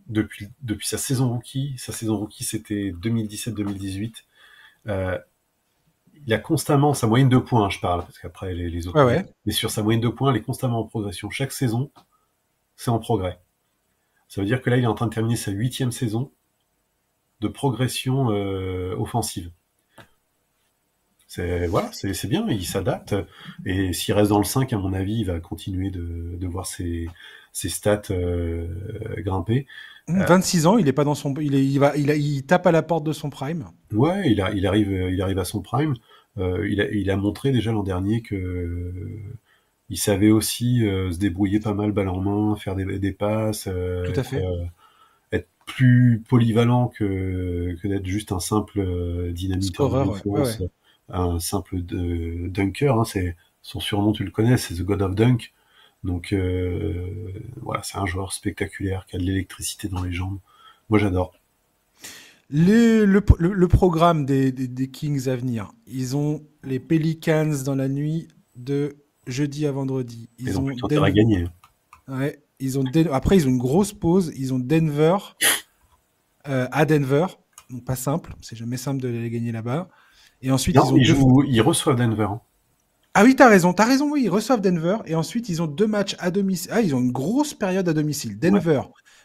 depuis sa saison rookie, c'était 2017-2018. Euh, il a constamment sa moyenne de points, hein, je parle, parce qu'après les autres Ouais, moyennes, ouais. mais sur sa moyenne de points, elle est constamment en progression. Chaque saison, c'est en progrès. Ça veut dire que là, il est en train de terminer sa 8e saison de progression offensive. C'est bien, il s'adapte. Et s'il reste dans le 5, à mon avis, il va continuer de voir ses stats grimper. Euh, 26 ans, il est pas dans son, il tape à la porte de son prime. ouais, il arrive à son prime. Il a montré déjà l'an dernier que il savait aussi se débrouiller pas mal balle en main, faire des passes, Tout à fait. être plus polyvalent que d'être juste un simple dynamiteur de Scoreur, ouais, ouais, ouais. défense, un simple dunker. Hein, son surnom, tu le connais, c'est The God of Dunk. Donc voilà, c'est un joueur spectaculaire qui a de l'électricité dans les jambes. Moi, j'adore. Le programme des Kings à venir, ils ont les Pelicans dans la nuit de jeudi à vendredi. Et Ils donc, ont plutôt intérêt à gagner. Ouais, après, ils ont une grosse pause. Ils ont Denver à Denver. Donc, pas simple. C'est jamais simple de les gagner là-bas. Et ensuite, Non, ils ont ils reçoivent Denver. Hein. Ah oui, t'as raison, oui. Ils reçoivent Denver. Et ensuite, ils ont 2 matchs à domicile. Ah, ils ont une grosse période à domicile. Denver,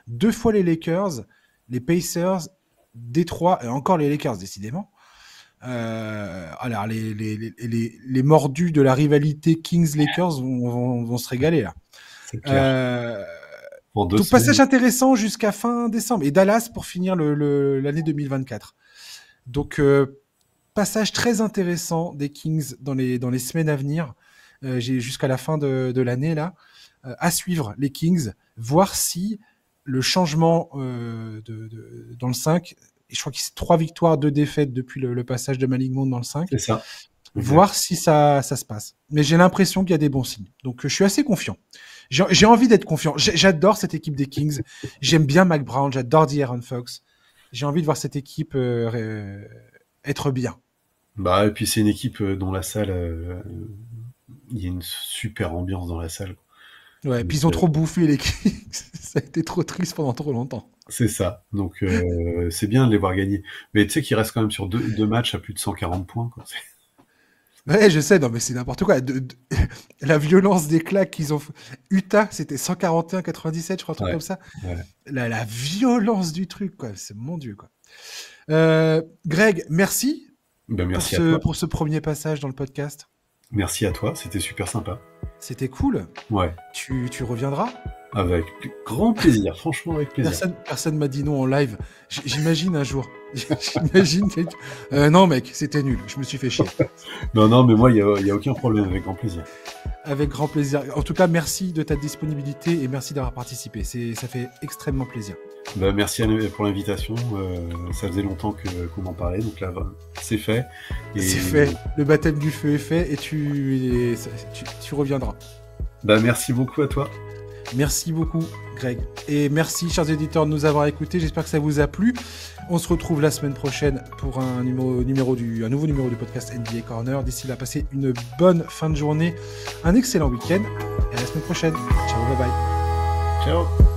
2 fois les Lakers, les Pacers, Détroit, et encore les Lakers, décidément. Alors, les mordus de la rivalité Kings-Lakers vont se régaler, là. C'est clair. Donc, passage intéressant jusqu'à fin décembre. Et Dallas pour finir l'année 2024. Donc, passage très intéressant des Kings dans les semaines à venir. J'ai jusqu'à la fin de l'année, là. À suivre, les Kings. Voir si le changement dans le 5... Et je crois que c'est 3 victoires, 2 défaites depuis le passage de Malik Monk dans le 5. C'est ça. Voir si ça se passe. Mais j'ai l'impression qu'il y a des bons signes. Donc, je suis assez confiant. J'ai envie d'être confiant. J'adore cette équipe des Kings. J'aime bien Mac Brown. J'adore De'Aaron Fox. J'ai envie de voir cette équipe être bien. Bah, et puis, c'est une équipe dont la salle... il y a une super ambiance dans la salle. Ouais, puis ils ont trop bouffé les Kings. Ça a été trop triste pendant trop longtemps. C'est ça. Donc, c'est bien de les voir gagner. Mais tu sais qu'ils restent quand même sur deux matchs à plus de 140 points. Quoi. Ouais, je sais, non, mais c'est n'importe quoi. La violence des claques qu'ils ont fait. Utah, c'était 141-97, je crois, un truc comme ça. Ouais. La violence du truc, quoi. C'est mon Dieu, quoi. Greg, merci, merci pour ce premier passage dans le podcast. Merci à toi, c'était super sympa. C'était cool. Ouais. Tu reviendras? Avec grand plaisir, franchement avec plaisir. Personne m'a dit non en live. J'imagine un jour. J'imagine. Non mec, c'était nul. Je me suis fait chier. non, mais moi il y a aucun problème, avec grand plaisir. Avec grand plaisir. En tout cas, merci de ta disponibilité et merci d'avoir participé. Ça fait extrêmement plaisir. Merci pour l'invitation. Ça faisait longtemps qu'on en parlait, donc là c'est fait. C'est fait. Le baptême du feu est fait et tu reviendras. Merci beaucoup à toi. Merci beaucoup, Greg. Et merci, chers éditeurs, de nous avoir écoutés. J'espère que ça vous a plu. On se retrouve la semaine prochaine pour un nouveau numéro du podcast NBA Corner. D'ici là, passez une bonne fin de journée, un excellent week-end. Et à la semaine prochaine. Ciao, bye bye. Ciao.